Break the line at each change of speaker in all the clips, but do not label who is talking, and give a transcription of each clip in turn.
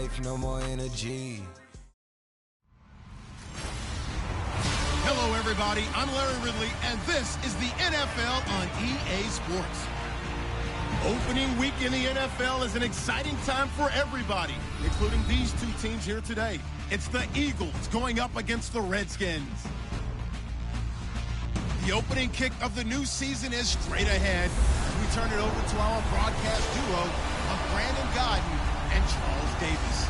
life, no more energy.
Hello, everybody. I'm Larry Ridley, and this is the NFL on EA Sports. Opening week in the NFL is an exciting time for everybody, including these two teams here today. It's the Eagles going up against the Redskins. The opening kick of the new season is straight ahead. We turn it over to our broadcast duo of Brandon Gaudin and Charles Davis.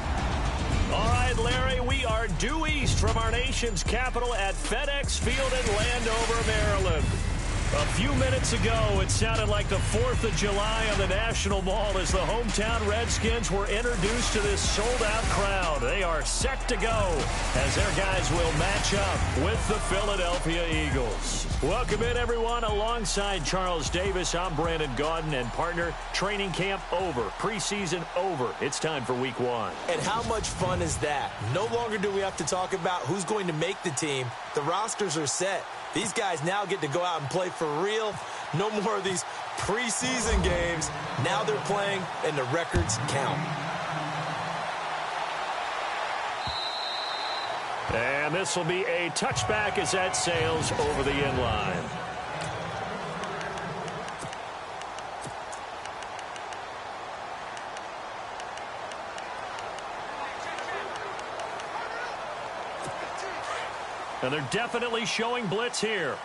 All right, Larry, we are due east from our nation's capital at FedEx Field in Landover, Maryland. A few minutes ago, it sounded like the 4th of July on the National Mall as the hometown Redskins were introduced to this sold-out crowd. They are set to go as their guys will match up with the Philadelphia Eagles. Welcome in, everyone. Alongside Charles Davis, I'm Brandon Gaudin, and partner, training camp over, preseason over. It's time for week one.
And how much fun is that? No longer do we have to talk about who's going to make the team. The rosters are set. These guys now get to go out and play for real. No more of these preseason games. Now they're playing, and the records count.
And this will be a touchback as that sails over the end line. And they're definitely showing blitz here.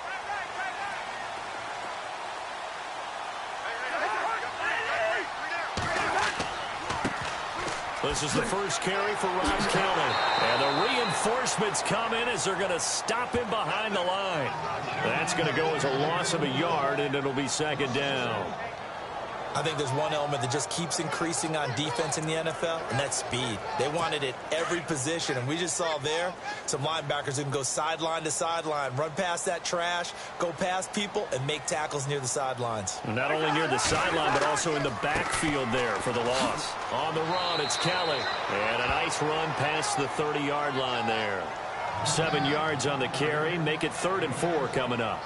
This is the first carry for Rob Kelly. And the reinforcements come in as they're going to stop him behind the line. That's going to go as a loss of a yard, and it'll be second down.
I think there's one element that just keeps increasing on defense in the NFL, and that's speed. They want it at every position, and we just saw there some linebackers who can go sideline to sideline, run past that trash, go past people, and make tackles near the sidelines.
Not only near the sideline, but also in the backfield there for the loss. On the run, it's Kelly. And a nice run past the 30-yard line there. 7 yards on the carry. Make it 3rd and 4 coming up.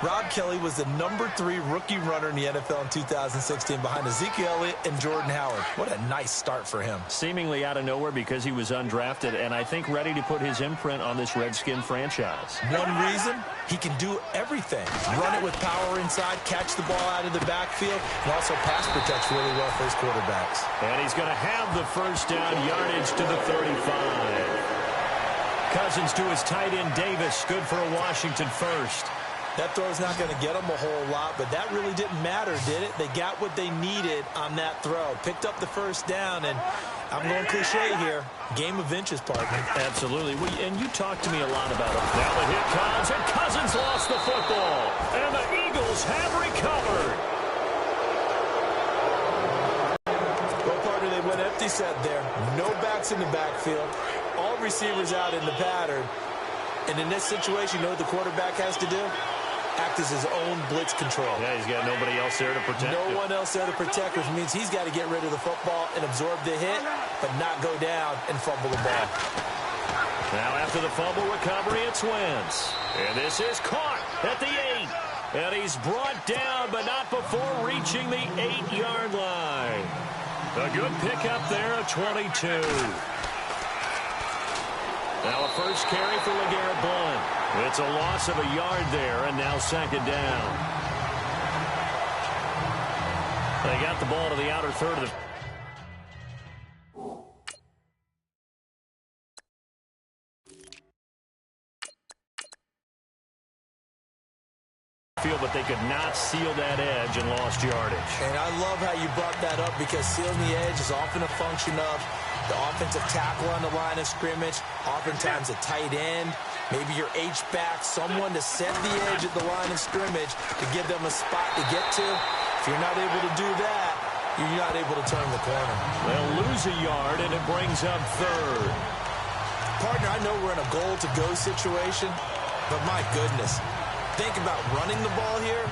Rob Kelly was the #3 rookie runner in the NFL in 2016 behind Ezekiel Elliott and Jordan Howard. What a nice start for him.
Seemingly out of nowhere because he was undrafted, and I think ready to put his imprint on this Redskin franchise.
One reason, he can do everything. Run it with power inside, catch the ball out of the backfield, and also pass protects really well for his quarterbacks.
And he's going to have the first down yardage to the 35. Cousins to his tight end Davis, good for a Washington first.
That throw's not going to get them a whole lot, but that really didn't matter, did it? They got what they needed on that throw. Picked up the first down, and I'm going cliche here. Game of inches, partner.
Absolutely. And you talked to me a lot about it. Now the hit comes, and Cousins lost the football. And the Eagles have recovered.
Well, partner, they went empty set there. No backs in the backfield. All receivers out in the pattern. And in this situation, you know what the quarterback has to do? Act as his own blitz control.
Yeah, he's got nobody else there to protect him.
No one else there to protect, which means he's got to get rid of the football and absorb the hit, but not go down and fumble the ball.
Now after the fumble recovery, it's Wentz. And this is caught at the 8. And he's brought down, but not before reaching the 8-yard line. A good pickup there of 22. Now a first carry for LeGarrette Blount. It's a loss of a yard there, and now second down. They got the ball to the outer third of the field, but they could not seal that edge and lost yardage.
And I love how you brought that up because sealing the edge is often a function of the offensive tackle on the line of scrimmage, oftentimes a tight end, maybe your H-back, someone to set the edge at the line of scrimmage to give them a spot to get to. If you're not able to do that, you're not able to turn the corner.
They'll lose a yard, and it brings up 3rd.
Partner, I know we're in a goal-to-go situation, but my goodness, think about running the ball here.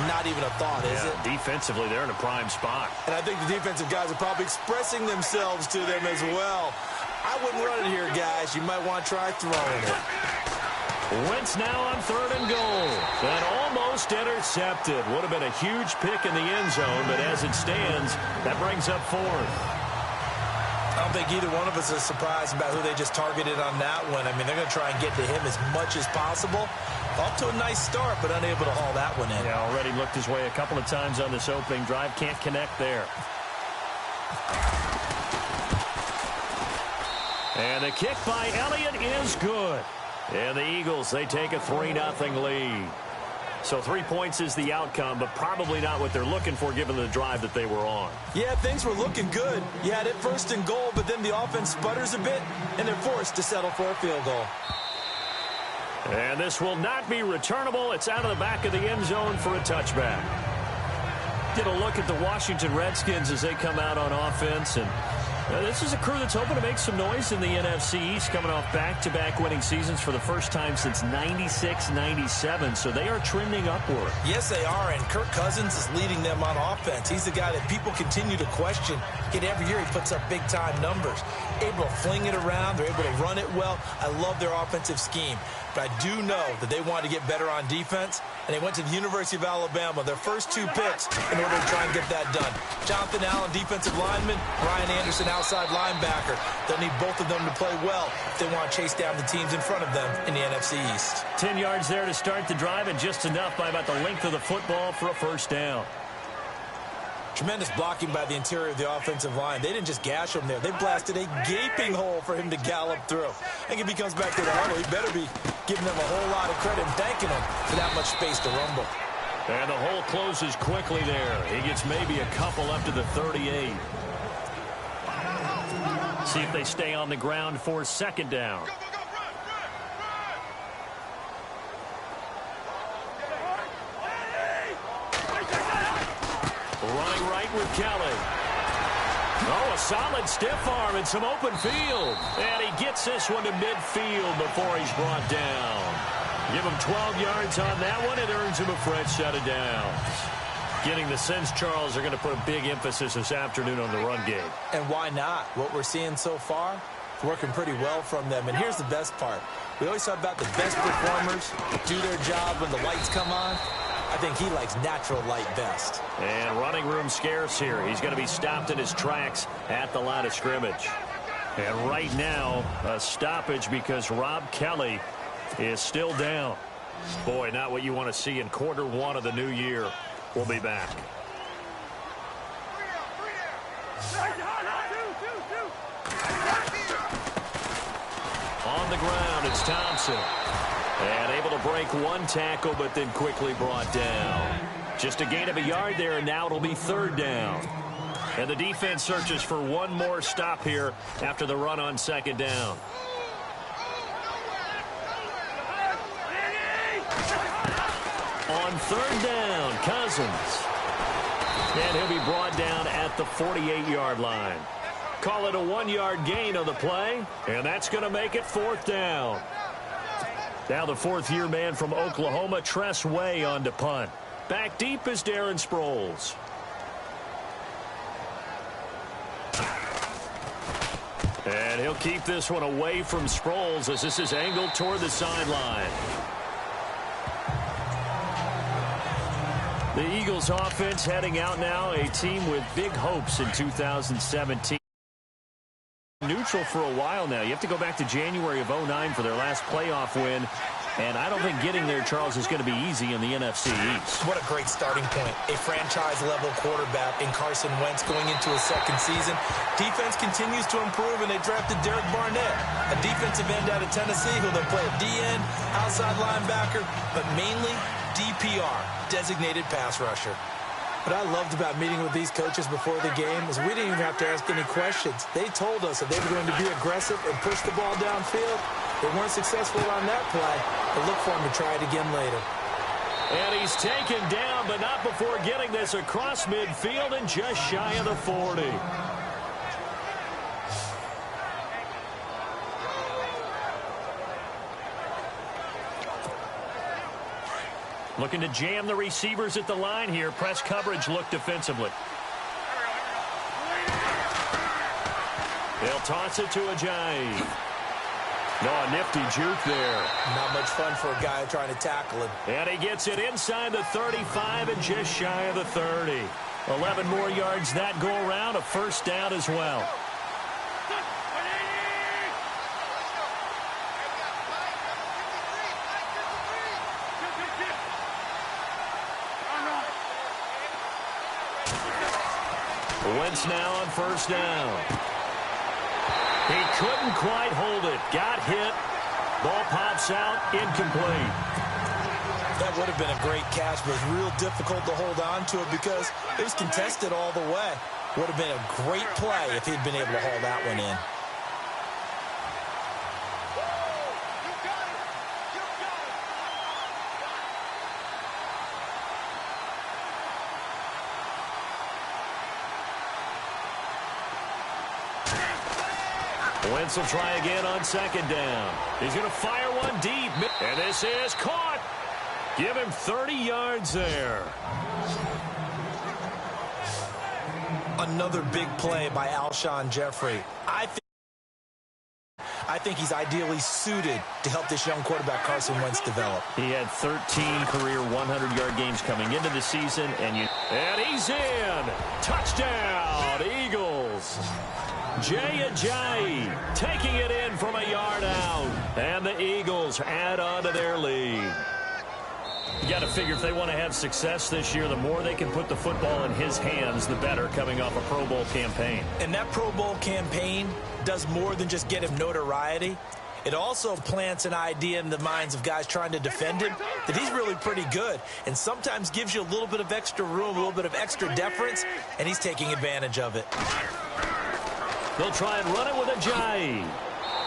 Not even a thought, is it?
Defensively, they're in a prime spot.
And I think the defensive guys are probably expressing themselves to them as well. I wouldn't run it here, guys. You might want to try throwing it.
Wentz now on 3rd and goal. And almost intercepted. Would have been a huge pick in the end zone, but as it stands, that brings up 4th.
Oh, don't think either one of us is surprised about who they just targeted on that one. I mean, they're going to try and get to him as much as possible. Off to a nice start, but unable to haul that one in.
Yeah, already looked his way a couple of times on this opening drive. Can't connect there. And the kick by Elliott is good. And the Eagles, they take a 3-0 lead. So 3 points is the outcome, but probably not what they're looking for given the drive that they were on.
Yeah, things were looking good. You had it 1st and goal, but then the offense sputters a bit, and they're forced to settle for a field goal.
And this will not be returnable. It's out of the back of the end zone for a touchback. Get a look at the Washington Redskins as they come out on offense, and this is a crew that's hoping to make some noise in the NFC East, coming off back-to-back winning seasons for the first time since 96-97, so they are trending upward.
Yes, they are, and Kirk Cousins is leading them on offense. He's the guy that people continue to question. Yet every year he puts up big-time numbers. Able to fling it around. They're able to run it well. I love their offensive scheme. But I do know that they wanted to get better on defense, and they went to the University of Alabama, their first 2 picks, in order to try and get that done. Jonathan Allen, defensive lineman, Ryan Anderson, outside linebacker. They'll need both of them to play well if they want to chase down the teams in front of them in the NFC East.
10 yards there to start the drive, and just enough by about the length of the football for a first down.
Tremendous blocking by the interior of the offensive line. They didn't just gash him there. They blasted a gaping hole for him to gallop through. I think if he comes back to the huddle, he better be giving them a whole lot of credit and thanking them for that much space to rumble.
And the hole closes quickly there. He gets maybe a couple up to the 38. See if they stay on the ground for 2nd down. Running right with Kelly. Oh, a solid stiff arm and some open field. And he gets this one to midfield before he's brought down. Give him 12 yards on that one. It earns him a fresh set of downs. Getting the sense, Charles, are going to put a big emphasis this afternoon on the run game.
And why not? What we're seeing so far, it's working pretty well from them. And here's the best part. We always talk about the best performers do their job when the lights come on. I think he likes natural light best.
And running room scarce here. He's going to be stopped in his tracks at the line of scrimmage. And right now, a stoppage because Rob Kelly is still down. Boy, not what you want to see in quarter 1 of the new year. We'll be back. On the ground, it's Thompson. And able to break 1 tackle, but then quickly brought down. Just a gain of a yard there, and now it'll be 3rd down. And the defense searches for 1 more stop here after the run on 2nd down. On 3rd down, Cousins. And he'll be brought down at the 48-yard line. Call it a 1-yard gain on the play, and that's going to make it 4th down. Now the 4th-year man from Oklahoma, Tress Way, on to punt. Back deep is Darren Sproles. And he'll keep this one away from Sproles as this is angled toward the sideline. The Eagles offense heading out now, a team with big hopes in 2017. Neutral for a while now. You have to go back to January of 2009 for their last playoff win. And I don't think getting there, Charles, is going to be easy in the NFC East.
What a great starting point. A franchise-level quarterback in Carson Wentz going into his 2nd season. Defense continues to improve, and they drafted Derek Barnett, a defensive end out of Tennessee who they'll play at D-end, outside linebacker, but mainly DPR, designated pass rusher. What I loved about meeting with these coaches before the game is we didn't even have to ask any questions. They told us that they were going to be aggressive and push the ball downfield. They weren't successful on that play, but look for them to try it again later.
And he's taken down, but not before getting this across midfield and just shy of the 40. Looking to jam the receivers at the line here. Press coverage look defensively. They'll toss it to Ajayi. No, a nifty juke there.
Not much fun for a guy trying to tackle him.
And he gets it inside the 35 and just shy of the 30. 11 more yards that go around, a 1st down as well. Wentz now on first down. He couldn't quite hold it. Got hit. Ball pops out. Incomplete.
That would have been a great catch, but it was real difficult to hold on to it because it was contested all the way. Would have been a great play if he'd been able to haul that one in.
Wentz will try again on second down. He's going to fire one deep. And this is caught. Give him 30 yards there.
Another big play by Alshon Jeffrey. I think he's ideally suited to help this young quarterback Carson Wentz develop.
He had 13 career 100-yard games coming into the season. And he's in. Touchdown, Eagles. Jay Ajayi taking it in from a yard out. And the Eagles add on to their lead. You got to figure if they want to have success this year, the more they can put the football in his hands, the better, coming off a Pro Bowl campaign.
And that Pro Bowl campaign does more than just get him notoriety. It also plants an idea in the minds of guys trying to defend him that he's really pretty good, and sometimes gives you a little bit of extra room, a little bit of extra deference, and he's taking advantage of it.
They'll try and run it with Ajayi.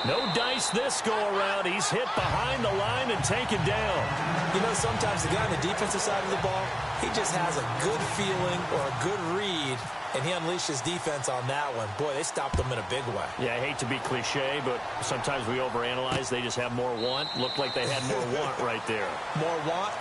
No dice this go-around. He's hit behind the line and taken down.
You know, sometimes the guy on the defensive side of the ball, he just has a good feeling or a good read, and he unleashed his defense on that one. Boy, they stopped him in a big way.
Yeah, I hate to be cliche, but sometimes we overanalyze. They just have more want. Looked like they had more want right there.
More want?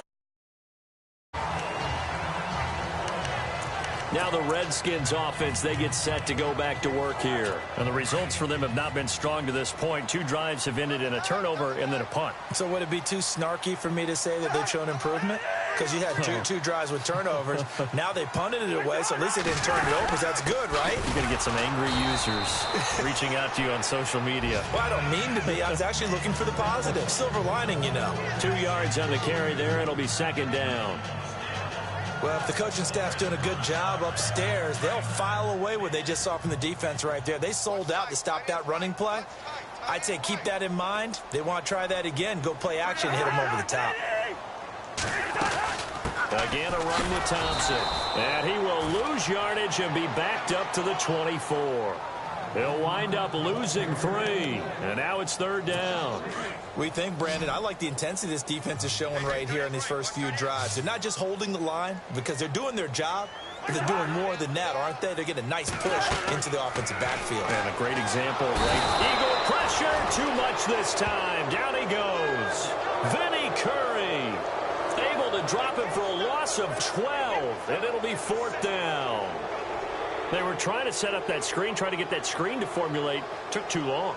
Now the Redskins offense, they get set to go back to work here. And the results for them have not been strong to this point. 2 drives have ended in a turnover and then a punt.
So would it be too snarky for me to say that they've shown improvement? Because you had two drives with turnovers. Now they punted it away, so at least they didn't turn it over. That's good, right?
You're going to get some angry users reaching out to you on social media.
Well, I don't mean to be. I was actually looking for the positive. Silver lining, you know.
2 yards on the carry there. It'll be second down.
Well, if the coaching staff's doing a good job upstairs, they'll file away what they just saw from the defense right there. They sold out to stop that running play. I'd say keep that in mind. They want to try that again. Go play action, hit them over the top.
Again, a run with Thompson. And he will lose yardage and be backed up to the 24. He'll wind up losing 3. And now it's third down.
We think, Brandon, I like the intensity this defense is showing right here in these first few drives. They're not just holding the line because they're doing their job, but they're doing more than that, aren't they? They're getting a nice push into the offensive backfield.
And a great example, right? Eagle pressure, too much this time. Down he goes. Vinny Curry able to drop him for a loss of 12, and it'll be fourth down. They were trying to set up that screen, trying to get that screen to formulate. Took too long.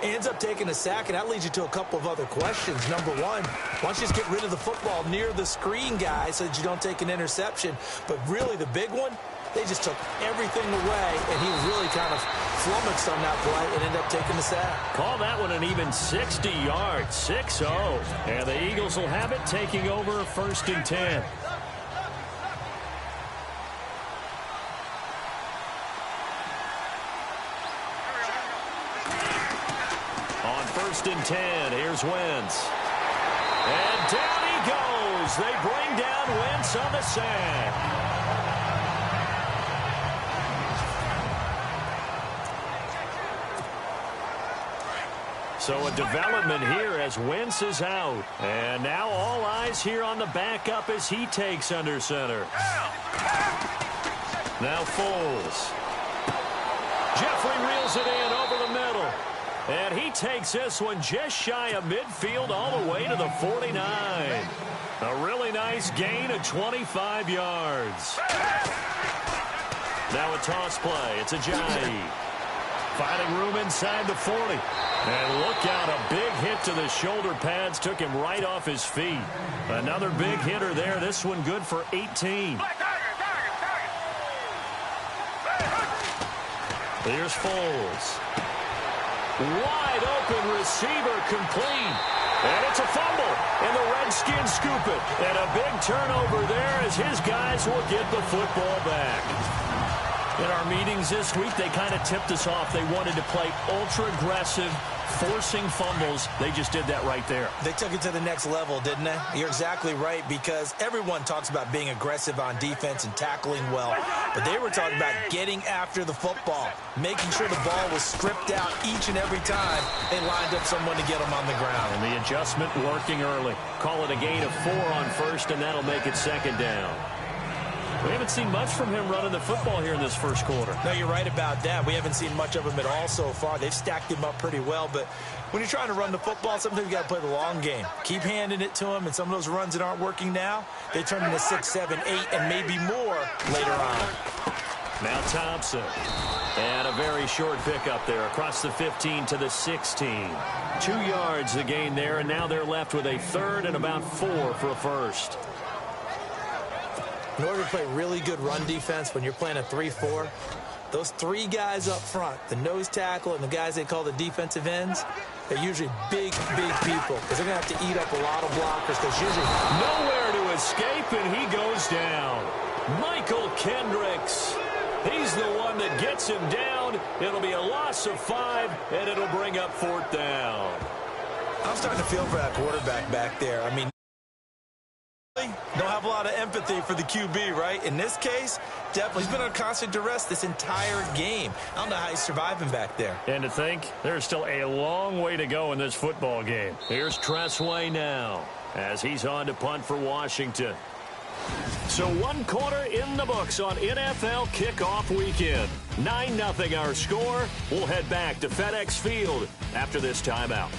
Ends up taking a sack, and that leads you to a couple of other questions. Number one, why don't you just get rid of the football near the screen guy so that you don't take an interception? But really, the big one, they just took everything away, and he was really kind of flummoxed on that play and ended up taking the sack.
Call that one an even 60 yards, 6-0. And the Eagles will have it, taking over first and 10. First and 10. Here's Wentz. And down he goes. They bring down Wentz on the sack. So a development here as Wentz is out. And now all eyes here on the backup as he takes under center. Now Foles. Jeffrey reels it in over the middle. And he takes this one just shy of midfield all the way to the 49. A really nice gain of 25 yards. Now a toss play. It's Ajayi. Finding room inside the 40. And look out, a big hit to the shoulder pads. Took him right off his feet. Another big hitter there. This one good for 18. Here's Foles. Wide open receiver complete. And it's a fumble. And the Redskins scoop it. And a big turnover there as his guys will get the football back. In our meetings this week, they kind of tipped us off. They wanted to play ultra-aggressive, forcing fumbles. They just did that right there.
They took it to the next level, didn't they? You're exactly right, because everyone talks about being aggressive on defense and tackling well. But they were talking about getting after the football, making sure the ball was stripped out each and every time they lined up someone to get them on the ground.
And the adjustment working early. Call it a gain of 4 on first, and that'll make it second down. We haven't seen much from him running the football here in this first quarter.
No, you're right about that. We haven't seen much of him at all so far. They've stacked him up pretty well, but when you're trying to run the football, sometimes you got to play the long game. Keep handing it to him, and some of those runs that aren't working now, they turn into 6, 7, 8, and maybe more later on.
Now Thompson. And a very short pickup there across the 15 to the 16. 2 yards the gain there, and now they're left with a third and about 4 for a first.
In order to play really good run defense when you're playing a 3-4, those 3 guys up front, the nose tackle and the guys they call the defensive ends, they're usually big people because they're going to have to eat up a lot of blockers because usually
nowhere to escape, and he goes down. Michael Kendricks. He's the one that gets him down. It'll be a loss of 5, and it'll bring up 4th down.
I'm starting to feel for that quarterback back there. I mean, don't have a lot of empathy for the QB, right? In this case, definitely. He's been on constant duress this entire game. I don't know how he's surviving back there.
And to think, there's still a long way to go in this football game. Here's Tressway now as he's on to punt for Washington. So 1 quarter in the books on NFL kickoff weekend. 9-0 our score. We'll head back to FedEx Field after this timeout.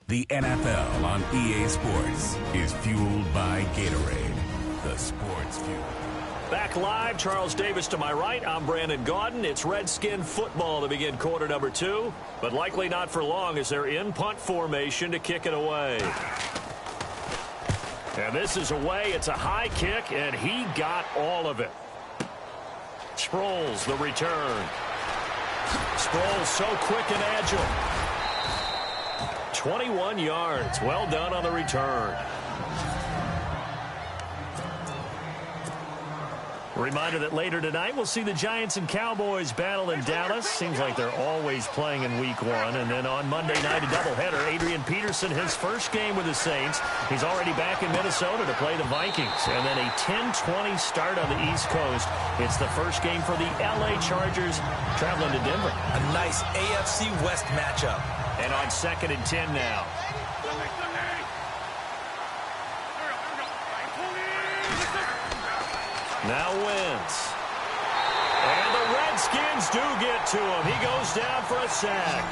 The NFL on EA Sports is fueled by Gatorade, the sports fuel.
Back live, Charles Davis to my right. I'm Brandon Gaudin. It's Redskin football to begin quarter number 2, but likely not for long as they're in punt formation to kick it away. And this is away. It's a high kick, and he got all of it. Sproles, the return. Sproles so quick and agile. 21 yards. Well done on the return. Reminder that later tonight we'll see the Giants and Cowboys battle in Dallas. Seems like they're always playing in week 1. And then on Monday night, a doubleheader. Adrian Peterson, his first game with the Saints. He's already back in Minnesota to play the Vikings. And then a 10-20 start on the East Coast. It's the first game for the LA Chargers traveling to Denver.
A nice AFC West matchup.
And on 2nd and 10 now. Now Wentz. And the Redskins do get to him. He goes down for a sack.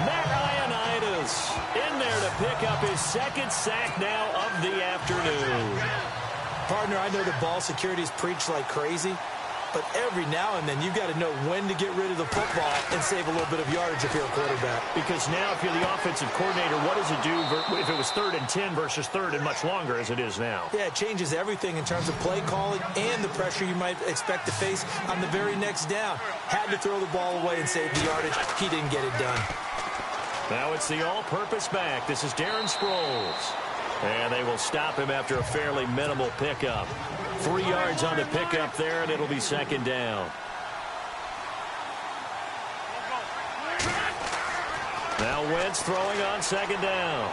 Matt Ioannidis in there to pick up his 2nd sack now of the afternoon.
Partner, I know the ball security is preached like crazy, but every now and then you've got to know when to get rid of the football and save a little bit of yardage if you're a quarterback.
Because now if you're the offensive coordinator, what does it do if it was 3rd and 10 versus 3rd and much longer as it is now?
Yeah, it changes everything in terms of play calling and the pressure you might expect to face on the very next down. Had to throw the ball away and save the yardage. He didn't get it done.
Now it's the all-purpose back. This is Darren Sproles. And they will stop him after a fairly minimal pickup. 3 yards on the pickup there, and it'll be 2nd down. Now Wentz throwing on 2nd down.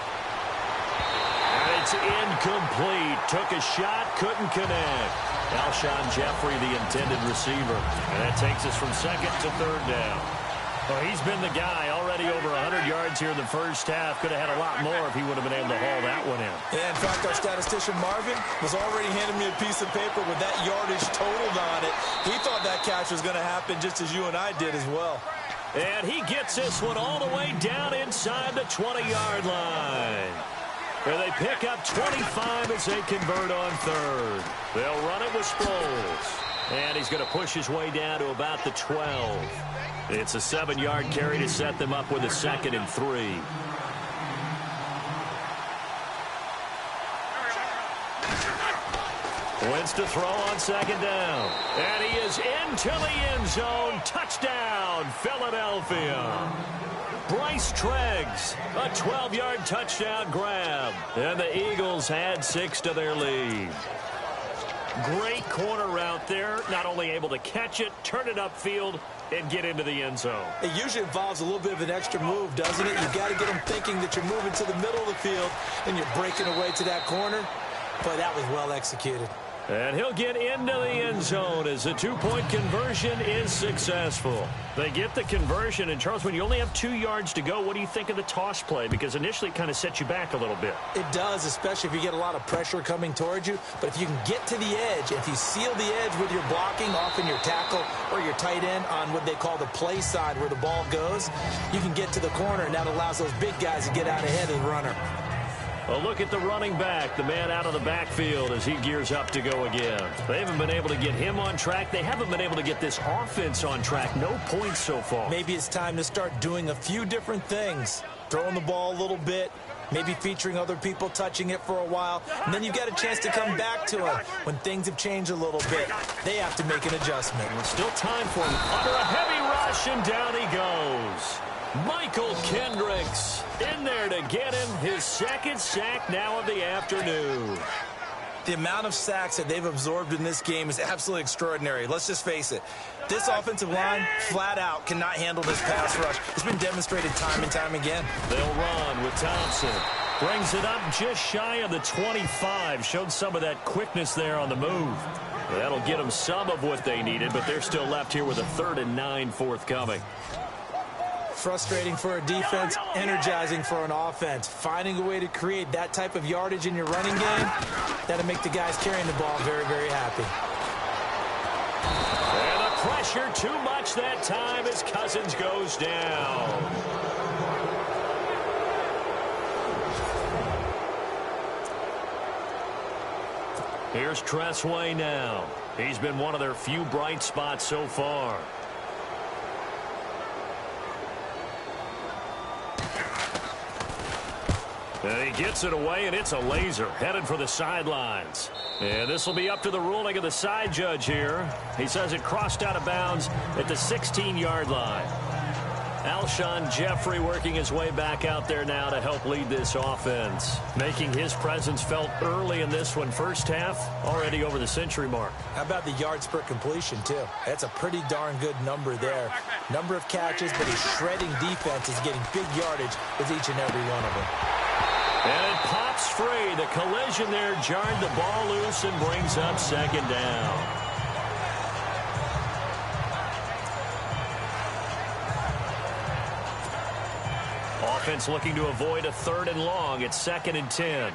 And it's incomplete. Took a shot, couldn't connect. Alshon Jeffrey, the intended receiver. And that takes us from 2nd to 3rd down. Well, he's been the guy already over 100 yards here in the first half. Could have had a lot more if he would have been able to haul that one in.
Yeah, in fact, our statistician Marvin was already handing me a piece of paper with that yardage totaled on it. He thought that catch was going to happen just as you and I did as well.
And he gets this one all the way down inside the 20-yard line. Where they pick up 25 as they convert on 3rd. They'll run it with Sproles. And he's going to push his way down to about the 12. It's a 7-yard carry to set them up with a 2nd and 3. Wentz to throw on second down. And he is into the end zone. Touchdown, Philadelphia. Bryce Treggs, a 12-yard touchdown grab. And the Eagles add 6 to their lead. Great corner route there. Not only able to catch it, turn it upfield, and get into the end zone.
It usually involves a little bit of an extra move, doesn't it? You've got to get them thinking that you're moving to the middle of the field and you're breaking away to that corner. But that was well executed.
And he'll get into the end zone as the two-point conversion is successful. They get the conversion, and Charles, when you only have 2 yards to go, what do you think of the toss play? Because initially it kind of sets you back a little bit.
It does, especially if you get a lot of pressure coming towards you. But if you can get to the edge, if you seal the edge with your blocking, often your tackle or your tight end on what they call the play side where the ball goes, you can get to the corner, and that allows those big guys to get out ahead of the runner.
A look at the running back, the man out of the backfield as he gears up to go again. They haven't been able to get him on track. They haven't been able to get this offense on track. No points so far.
Maybe it's time to start doing a few different things. Throwing the ball a little bit, maybe featuring other people touching it for a while, and then you've got a chance to come back to it when things have changed a little bit. They have to make an adjustment.
And still time for him. Under a heavy rush, and down he goes. Michael Kendricks in there to get him his second sack now of the afternoon.
The amount of sacks that they've absorbed in this game is absolutely extraordinary. Let's just face it. This offensive line, flat out, cannot handle this pass rush. It's been demonstrated time and time again.
They'll run with Thompson. Brings it up just shy of the 25. Showed some of that quickness there on the move. That'll get them some of what they needed, but they're still left here with a 3rd and 9 forthcoming.
Frustrating for a defense, energizing for an offense. Finding a way to create that type of yardage in your running game, that'll make the guys carrying the ball very, very happy.
And the pressure too much that time as Cousins goes down. Here's Tressway now. He's been one of their few bright spots so far. And he gets it away, and it's a laser headed for the sidelines. And this will be up to the ruling of the side judge here. He says it crossed out of bounds at the 16-yard line. Alshon Jeffrey working his way back out there now to help lead this offense, making his presence felt early in this one. First half, already over the century mark.
How about the yards per completion, too? That's a pretty darn good number there. Number of catches, but his shredding defense is getting big yardage with each and every one of them.
And it pops free. The collision there jarred the ball loose and brings up second down. Offense looking to avoid a 3rd and long. It's 2nd and 10.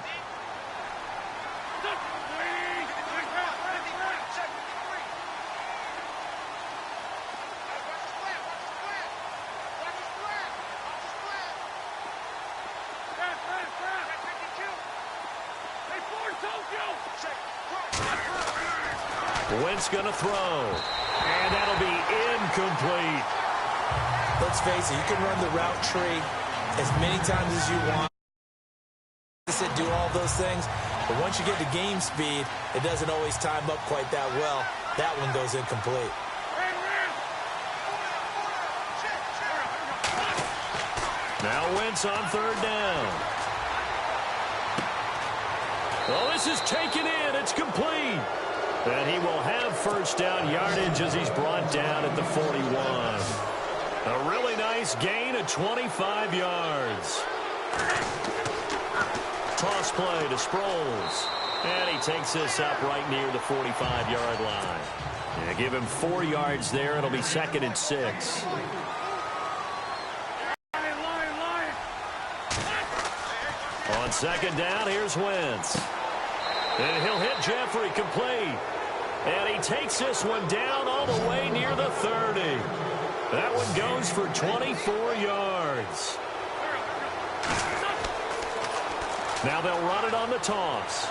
Wentz going to throw, and that'll be incomplete.
Let's face it, you can run the route tree as many times as you want. Do all those things, but once you get to game speed, it doesn't always time up quite that well. That one goes incomplete.
Now Wentz on 3rd down. Well, this is taken in. It's complete. And he will have first down yardage as he's brought down at the 41. A really nice gain of 25 yards. Toss play to Sproles. And he takes this up right near the 45-yard line. Yeah, give him 4 yards there. It'll be 2nd and 6. On 2nd down, here's Wentz. And he'll hit Jeffrey complete. And he takes this one down all the way near the 30. That one goes for 24 yards. Now they'll run it on the toss.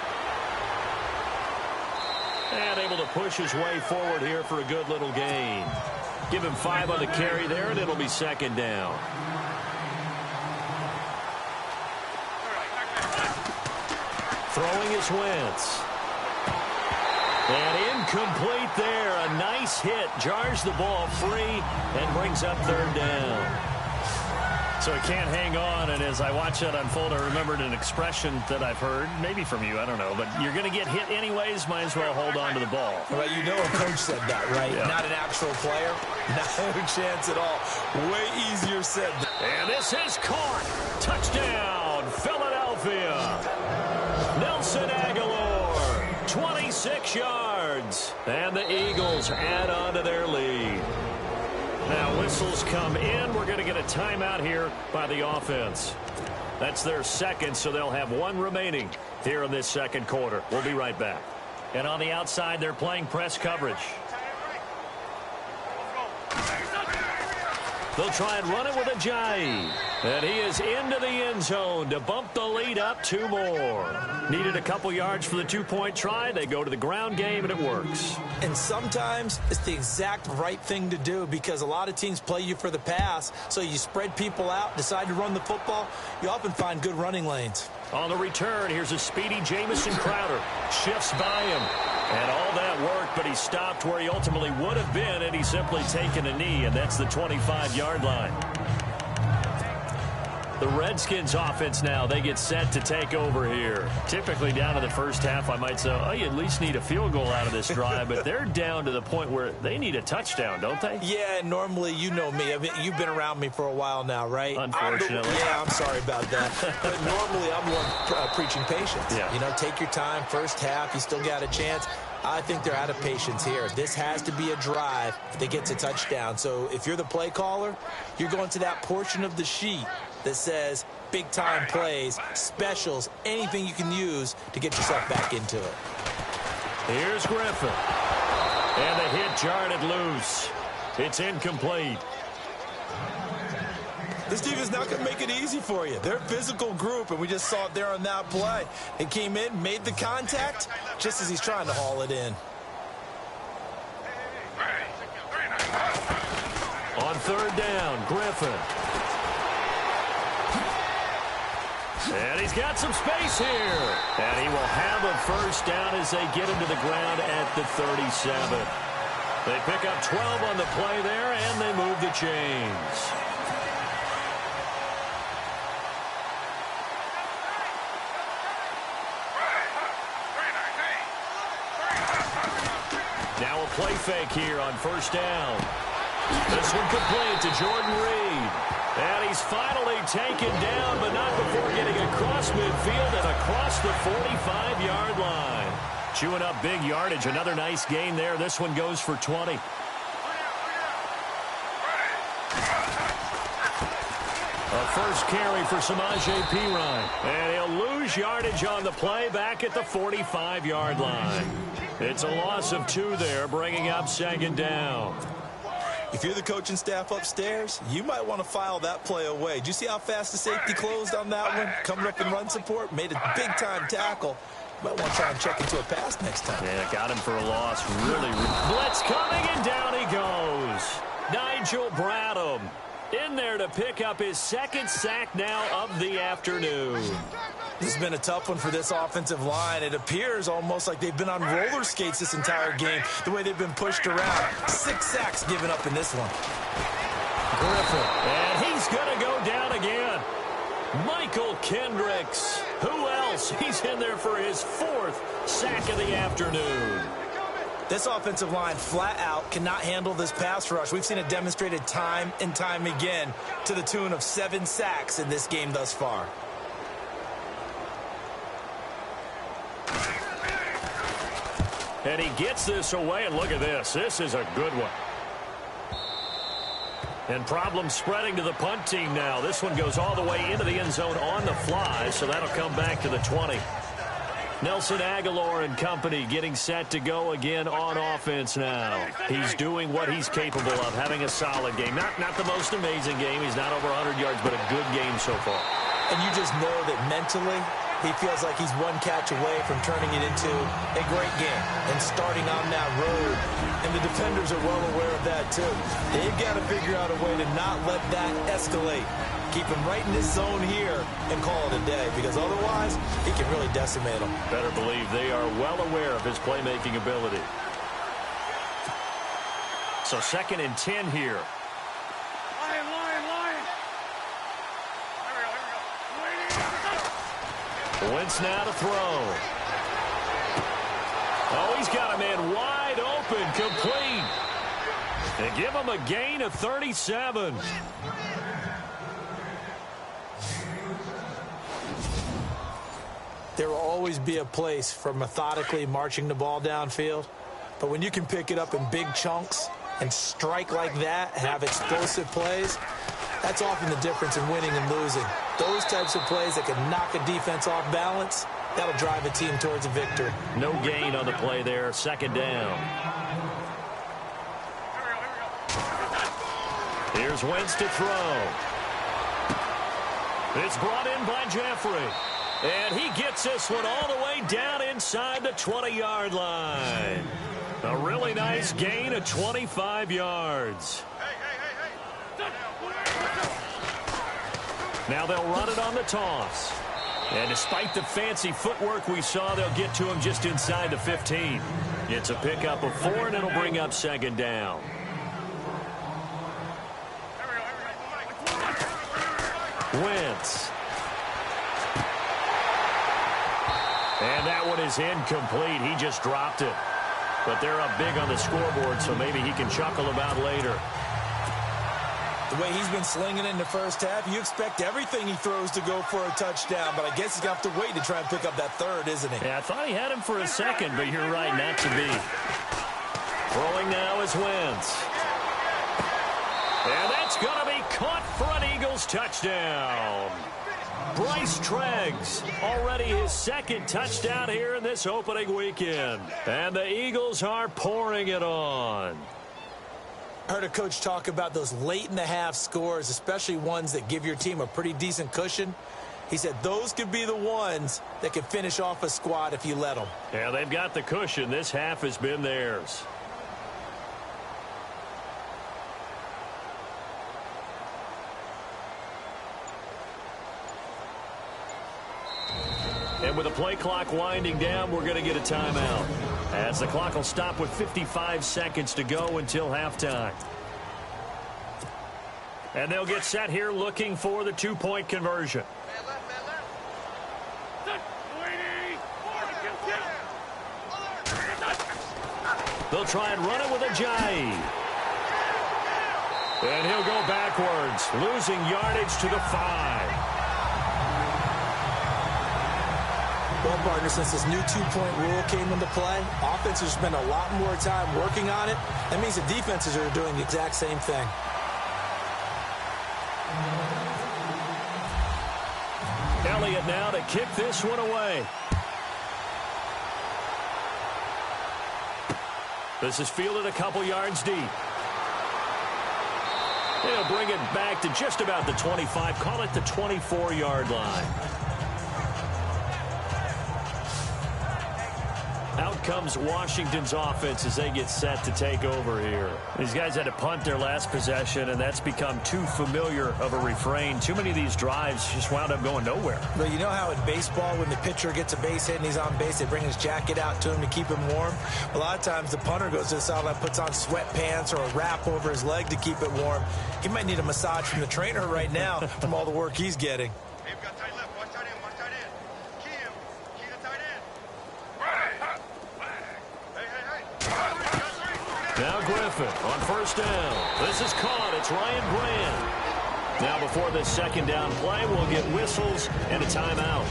And able to push his way forward here for a good little gain. Give him 5 on the carry there, and it'll be 2nd down. Throwing is Wentz. And incomplete there. A nice hit. Jars the ball free and brings up third down. So he can't hang on, and as I watch that unfold, I remembered an expression that I've heard, maybe from you, I don't know, but you're going to get hit anyways, might as well hold on to the ball.
Well, you know a coach said that, right?
Yeah.
Not an actual player. No chance at all. Way easier said than done.
And this is caught. Touchdown, Philadelphia. Nelson Aguilar, 26 yards. And the Eagles add on to their lead. Now whistles come in. We're going to get a timeout here by the offense. That's their second, so they'll have one remaining here in this second quarter. We'll be right back. And on the outside, they're playing press coverage. They'll try and run it with Ajayi. And he is into the end zone to bump the lead up 2 more. Needed a couple yards for the 2-point try. They go to the ground game, and it works.
And sometimes it's the exact right thing to do because a lot of teams play you for the pass. So you spread people out, decide to run the football. You often find good running lanes.
On the return, here's a speedy Jamison Crowder. Shifts by him. And all that worked, but he stopped where he ultimately would have been, and he's simply taken a knee, and that's the 25-yard line. The Redskins offense now, they get set to take over here. Typically down to the first half, I might say, oh, you at least need a field goal out of this drive, but they're down to the point where they need a touchdown, don't they?
Yeah, normally, you know me. I mean, you've been around me for a while now, right?
Unfortunately.
I'm sorry about that. But normally, I'm the one preaching patience.
Yeah.
You know, take your time. First half, you still got a chance. I think they're out of patience here. This has to be a drive that gets a touchdown. So if you're the play caller, you're going to that portion of the sheet that says big-time plays, specials, anything you can use to get yourself back into it.
Here's Griffin. And the hit jarred it loose. It's incomplete.
This defense is not going to make it easy for you. They're a physical group, and we just saw it there on that play. It came in, made the contact, just as he's trying to haul it in.
On third down, Griffin. And he's got some space here. And he will have a first down as they get him to the ground at the 37. They pick up 12 on the play there, and they move the chains. Now a play fake here on first down. This one complete to Jordan Reed. And he's finally taken down, but not before getting across midfield and across the 45-yard line. Chewing up big yardage. Another nice gain there. This one goes for 20. A first carry for Samaje Perine. And he'll lose yardage on the play back at the 45-yard line. It's a loss of 2 there, bringing up second down.
If you're the coaching staff upstairs, you might want to file that play away. Did you see how fast the safety closed on that one? Coming up in run support, made a big-time tackle. You might want to try and check into a pass next time.
Yeah, got him for a loss. Really. Blitz coming, and down he goes. Nigel Bradham in there to pick up his second sack now of the afternoon.
This has been a tough one for this offensive line. It appears almost like they've been on roller skates this entire game, the way they've been pushed around. 6 sacks given up in this one.
Griffin, and he's going to go down again. Michael Kendricks. Who else? He's in there for his 4th sack of the afternoon.
This offensive line flat out cannot handle this pass rush. We've seen it demonstrated time and time again to the tune of 7 sacks in this game thus far.
And he gets this away, and look at this. This is a good one. And problems spreading to the punt team now. This one goes all the way into the end zone on the fly, so that'll come back to the 20. Nelson Aguilar and company getting set to go again on offense now. He's doing what he's capable of, having a solid game. Not the most amazing game. He's not over 100 yards, but a good game so far.
And you just know that mentally, he feels like he's one catch away from turning it into a great game and starting on that road And the defenders are well aware of that, too. They've got to figure out a way to not let that escalate. Keep him right in this zone here and call it a day, because otherwise, he can really decimate them.
Better believe they are well aware of his playmaking ability. So 2nd and 10 here. Wentz now to throw. Oh, he's got a man wide open, complete. And give him a gain of 37.
There will always be a place for methodically marching the ball downfield. But when you can pick it up in big chunks and strike like that, have explosive plays, that's often the difference in winning and losing. Those types of plays that can knock a defense off balance, that'll drive a team towards a victory.
No gain on the play there. 2nd down. Here's Wentz to throw. It's brought in by Jeffrey. And he gets this one all the way down inside the 20-yard line. A really nice gain of 25 yards. Now they'll run it on the toss. And despite the fancy footwork we saw, they'll get to him just inside the 15. It's a pickup of 4, and it'll bring up 2nd down. Wentz. And that one is incomplete. He just dropped it. But they're up big on the scoreboard, so maybe he can chuckle about later.
The way he's been slinging it in the first half, you expect everything he throws to go for a touchdown, but I guess he's going to have to wait to try and pick up that 3rd, isn't he?
Yeah, I thought he had him for a second, but you're right, not to be. Throwing now is Wentz. And that's going to be caught for an Eagles touchdown. Bryce Treggs, already his 2nd touchdown here in this opening weekend. And the Eagles are pouring it on.
I heard a coach talk about those late-in-the-half scores, especially ones that give your team a pretty decent cushion. He said those could be the ones that can finish off a squad if you let them.
Yeah, they've got the cushion. This half has been theirs. And with the play clock winding down, we're going to get a timeout, as the clock will stop with 55 seconds to go until halftime. And they'll get set here looking for the 2-point conversion. They'll try and run it with Ajayi. And he'll go backwards, losing yardage to the 5.
Well, partner, since this new 2-point rule came into play, offenses spend a lot more time working on it. That means the defenses are doing the exact same thing.
Elliott now to kick this one away. This is fielded a couple yards deep. They'll bring it back to just about the 25. Call it the 24-yard line. Out comes Washington's offense as they get set to take over here. These guys had to punt their last possession, and that's become too familiar of a refrain. Too many of these drives just wound up going nowhere.
But you know how in baseball, when the pitcher gets a base hit and he's on base, they bring his jacket out to him to keep him warm? A lot of times the punter goes to the sideline, puts on sweatpants or a wrap over his leg to keep it warm. He might need a massage from the trainer right now from all the work he's getting.
Now Griffin on 1st down. This is caught. It's Ryan Grant. Now before this 2nd down play, we'll get whistles and a timeout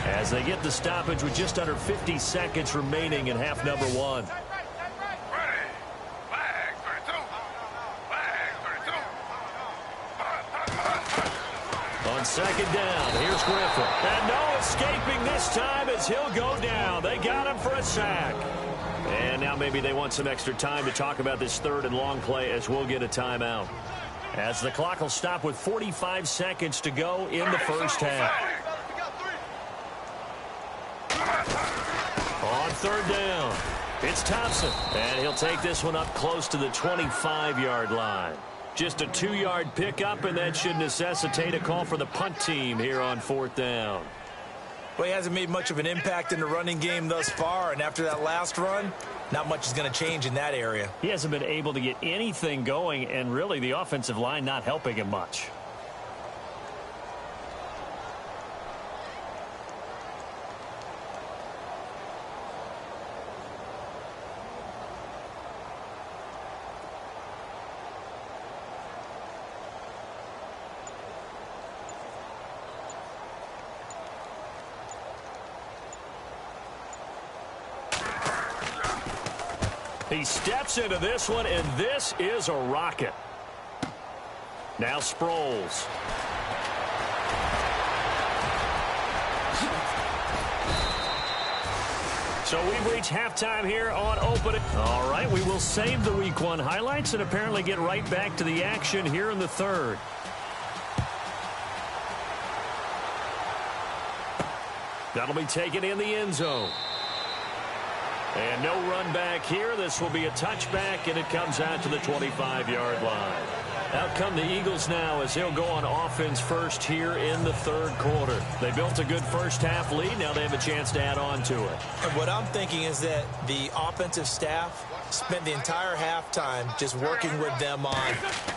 as they get the stoppage with just under 50 seconds remaining in half number 1. On 2nd down, here's Griffin. And no escaping this time as he'll go down. They got him for a sack. And now maybe they want some extra time to talk about this 3rd and long play as we'll get a timeout. As the clock will stop with 45 seconds to go in the first half. On 3rd down. It's Thompson, and he'll take this one up close to the 25-yard line. Just a 2-yard pickup, and that should necessitate a call for the punt team here on 4th down.
Well, he hasn't made much of an impact in the running game thus far, and after that last run, not much is going to change in that area.
He hasn't been able to get anything going, and really the offensive line not helping him much. He steps into this one, and this is a rocket. Now Sproles. So we've reached halftime here on opening. All right, we will save the Week 1 highlights and apparently get right back to the action here in the third. That'll be taken in the end zone. And no run back here. This will be a touchback, and it comes out to the 25-yard line. Out come the Eagles now as they'll go on offense first here in the third quarter. They built a good first-half lead. Now they have a chance to add on to it.
And what I'm thinking is that the offensive staff spent the entire halftime just working with them on,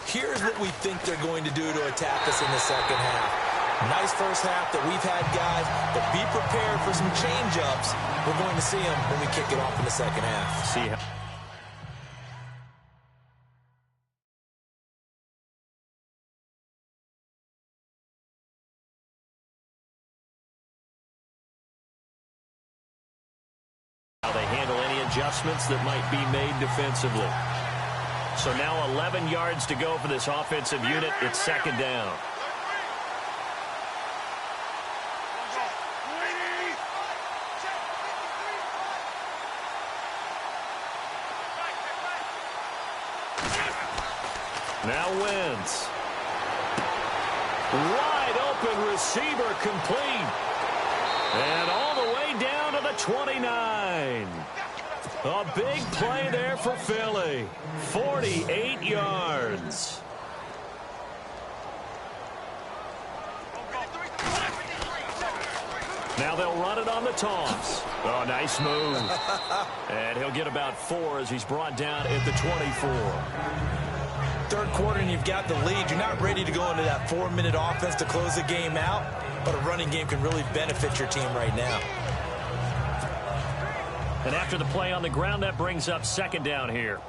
here's what we think they're going to do to attack us in the second half. Nice first half that we've had, guys, but be prepared for some change-ups. We're going to see them when we kick it off in the second half.
See how they handle any adjustments that might be made defensively. So now 11 yards to go for this offensive unit. It's second down. Now Wentz. Wide open receiver complete. And all the way down to the 29. A big play there for Philly. 48 yards. Now they'll run it on the toss. Oh, nice move. And he'll get about 4 as he's brought down at the 24.
Third quarter and you've got the lead. You're not ready to go into that 4-minute offense to close the game out, but a running game can really benefit your team right now.
And after the play on the ground, that brings up second down here.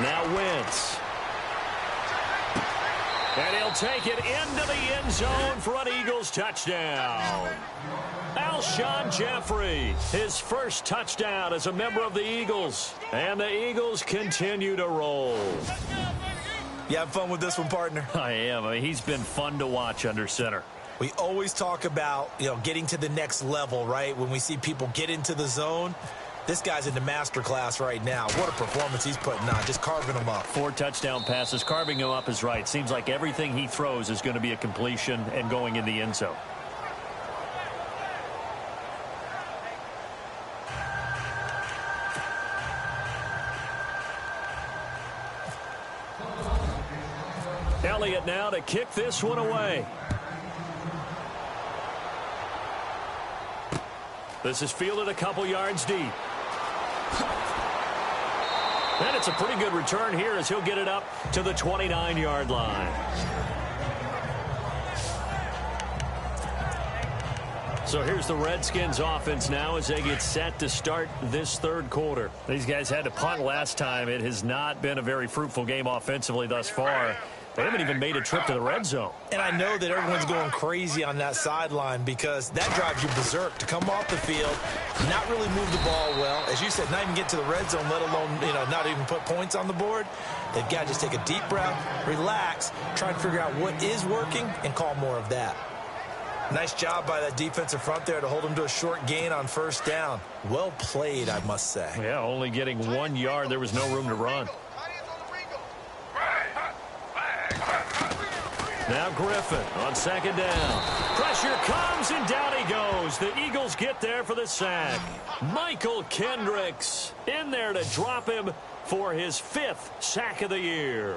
Now Wentz. And he'll take it into the end zone for an Eagles touchdown. Alshon Jeffrey, his first touchdown as a member of the Eagles. And the Eagles continue to roll.
You have fun with this one, partner?
I am. He's been fun to watch under center.
We always talk about, getting to the next level, right? When we see people get into the zone, this guy's in the master class right now. What a performance he's putting on, just carving them up. 4
touchdown passes. Carving him up is right. Seems like everything he throws is going to be a completion and going in the end zone. Elliott now to kick this one away. This is fielded a couple yards deep. And it's a pretty good return here as he'll get it up to the 29-yard line. So here's the Redskins offense now as they get set to start this third quarter. These guys had to punt last time. It has not been a very fruitful game offensively thus far. They haven't even made a trip to the red zone.
And I know that everyone's going crazy on that sideline because that drives you berserk to come off the field, not really move the ball well. As you said, not even get to the red zone, let alone, not even put points on the board. They've got to just take a deep breath, relax, try and figure out what is working and call more of that. Nice job by that defensive front there to hold them to a short gain on first down. Well played, I must say.
Yeah, only getting 1 yard. There was no room to run. Now Griffin on second down. Pressure comes, and down he goes. The Eagles get there for the sack. Michael Kendricks in there to drop him for his 5th sack of the year.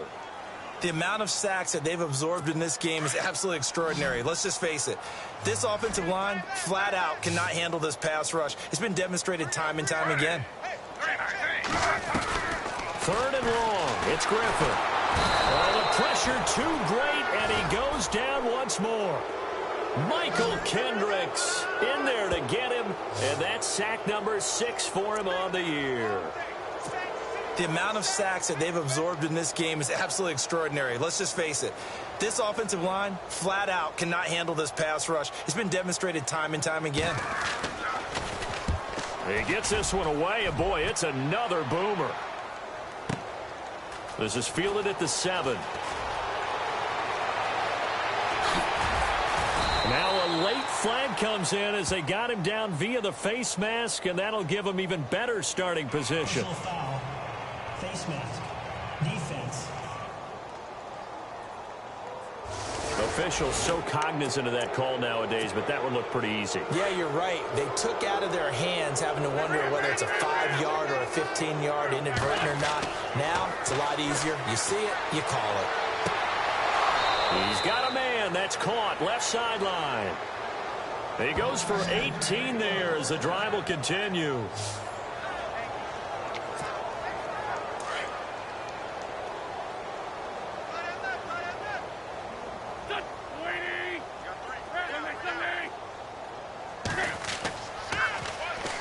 The amount of sacks that they've absorbed in this game is absolutely extraordinary. Let's just face it. This offensive line, flat out, cannot handle this pass rush. It's been demonstrated time and time again.
3rd and long. It's Griffin. Oh, the pressure too great, and he goes down once more. Michael Kendricks in there to get him, and that's sack number 6 for him on the year.
The amount of sacks that they've absorbed in this game is absolutely extraordinary. Let's just face it. This offensive line, flat out, cannot handle this pass rush. It's been demonstrated time and time again.
He gets this one away, and boy, it's another boomer. This is fielded at the 7. Now a late flag comes in as they got him down via the face mask, and that'll give him even better starting position.
Foul. Face mask. Defense.
Officials so cognizant of that call nowadays, but that one looked pretty easy.
Yeah, you're right. They took out of their hands having to wonder whether it's a 5-yard or a 15-yard inadvertent or not. Now, it's a lot easier. You see it, you call it.
He's got a man. That's caught. Left sideline. He goes for 18 there as the drive will continue.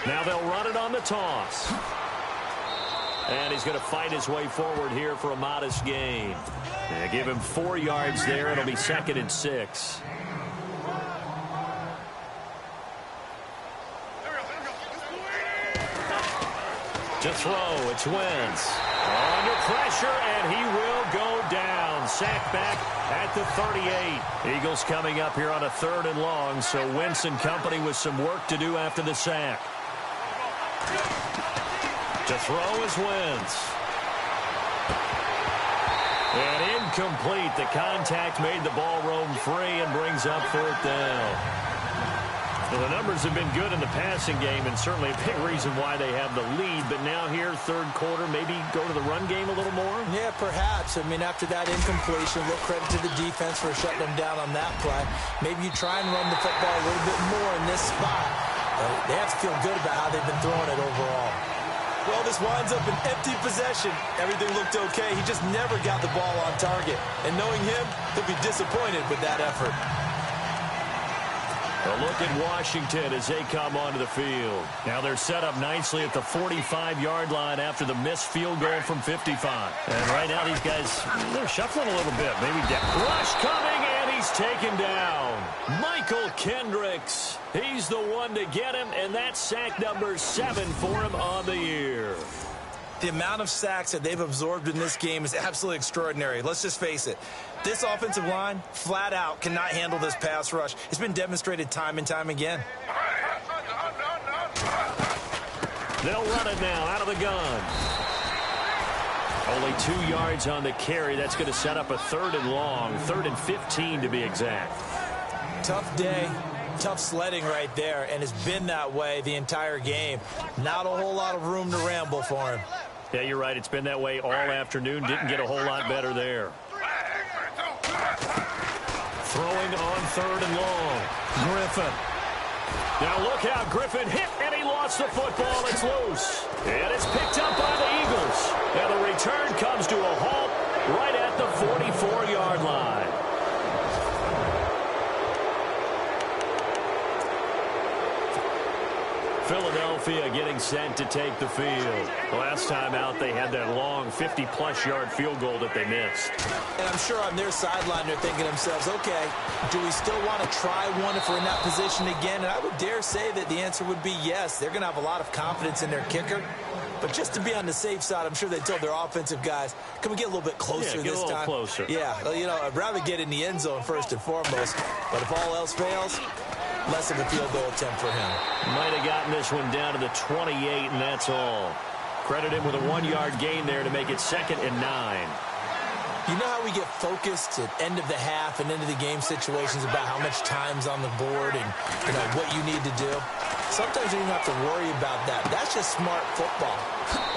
Now they'll run it on the toss. And he's going to fight his way forward here for a modest gain. And give him 4 yards there. It'll be 2nd and 6. To throw, it's Wentz. Under pressure, and he will go down. Sack back at the 38. Eagles coming up here on a 3rd and long, so Wentz and company with some work to do after the sack. To throw is Wentz. And incomplete. The contact made the ball roam free and brings up 4th down. Well, the numbers have been good in the passing game, and certainly a big reason why they have the lead. But now here, 3rd quarter, maybe go to the run game a little more?
Yeah, perhaps. I mean, after that incompletion, a little credit to the defense for shutting them down on that play. Maybe you try and run the football a little bit more in this spot. They have to feel good about how they've been throwing it overall. Well, this winds up an empty possession. Everything looked okay. He just never got the ball on target. And knowing him, he'll be disappointed with that effort.
A look at Washington as they come onto the field. Now they're set up nicely at the 45-yard line after the missed field goal from 55. And right now these guys, they're shuffling a little bit. Maybe rush coming, and he's taken down. Michael Kendricks. He's the one to get him, and that's sack number 7 for him on the year.
The amount of sacks that they've absorbed in this game is absolutely extraordinary. Let's just face it. This offensive line, flat out, cannot handle this pass rush. It's been demonstrated time and time again.
They'll run it now out of the gun. Only 2 yards on the carry. That's going to set up a 3rd and long, 3rd and 15 to be exact.
Tough day. Tough sledding right there, and it's been that way the entire game. Not a whole lot of room to ramble for him.
Yeah, you're right. It's been that way all afternoon. Didn't get a whole lot better there. Throwing on 3rd and long. Griffin. Now look out. Griffin hit, and he lost the football. It's loose. And it's picked up by the Eagles. And the return comes to a halt right at the 44-yard line. Philadelphia getting set to take the field. Last time out, they had that long 50-plus yard field goal that they missed.
And I'm sure on their sideline, they're thinking to themselves, okay, do we still want to try one if we're in that position again? And I would dare say that the answer would be yes. They're going to have a lot of confidence in their kicker. But just to be on the safe side, I'm sure they told their offensive guys, can we get a little bit closer this time?
Closer.
Yeah, well, you know, I'd rather get in the end zone first and foremost. But if all else fails, less of a field goal attempt for him.
Might have gotten this one down to the 28, and that's all. Credit him with a 1-yard gain there to make it 2nd and 9.
You know how we get focused at end of the half and end of the game situations about how much time's on the board and, what you need to do? Sometimes you don't have to worry about that. That's just smart football.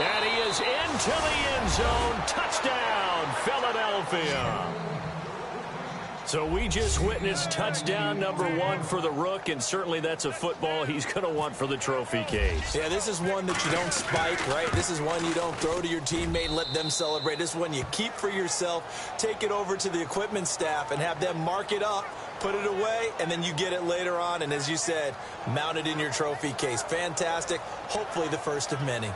And he is into the end zone. Touchdown, Philadelphia. So we just witnessed touchdown number 1 for the Rook, and certainly that's a football he's going to want for the trophy case.
Yeah, this is one that you don't spike, right? This is one you don't throw to your teammate and let them celebrate. This is one you keep for yourself, take it over to the equipment staff, and have them mark it up, put it away, and then you get it later on, and as you said, mount it in your trophy case. Fantastic. Hopefully the first of many.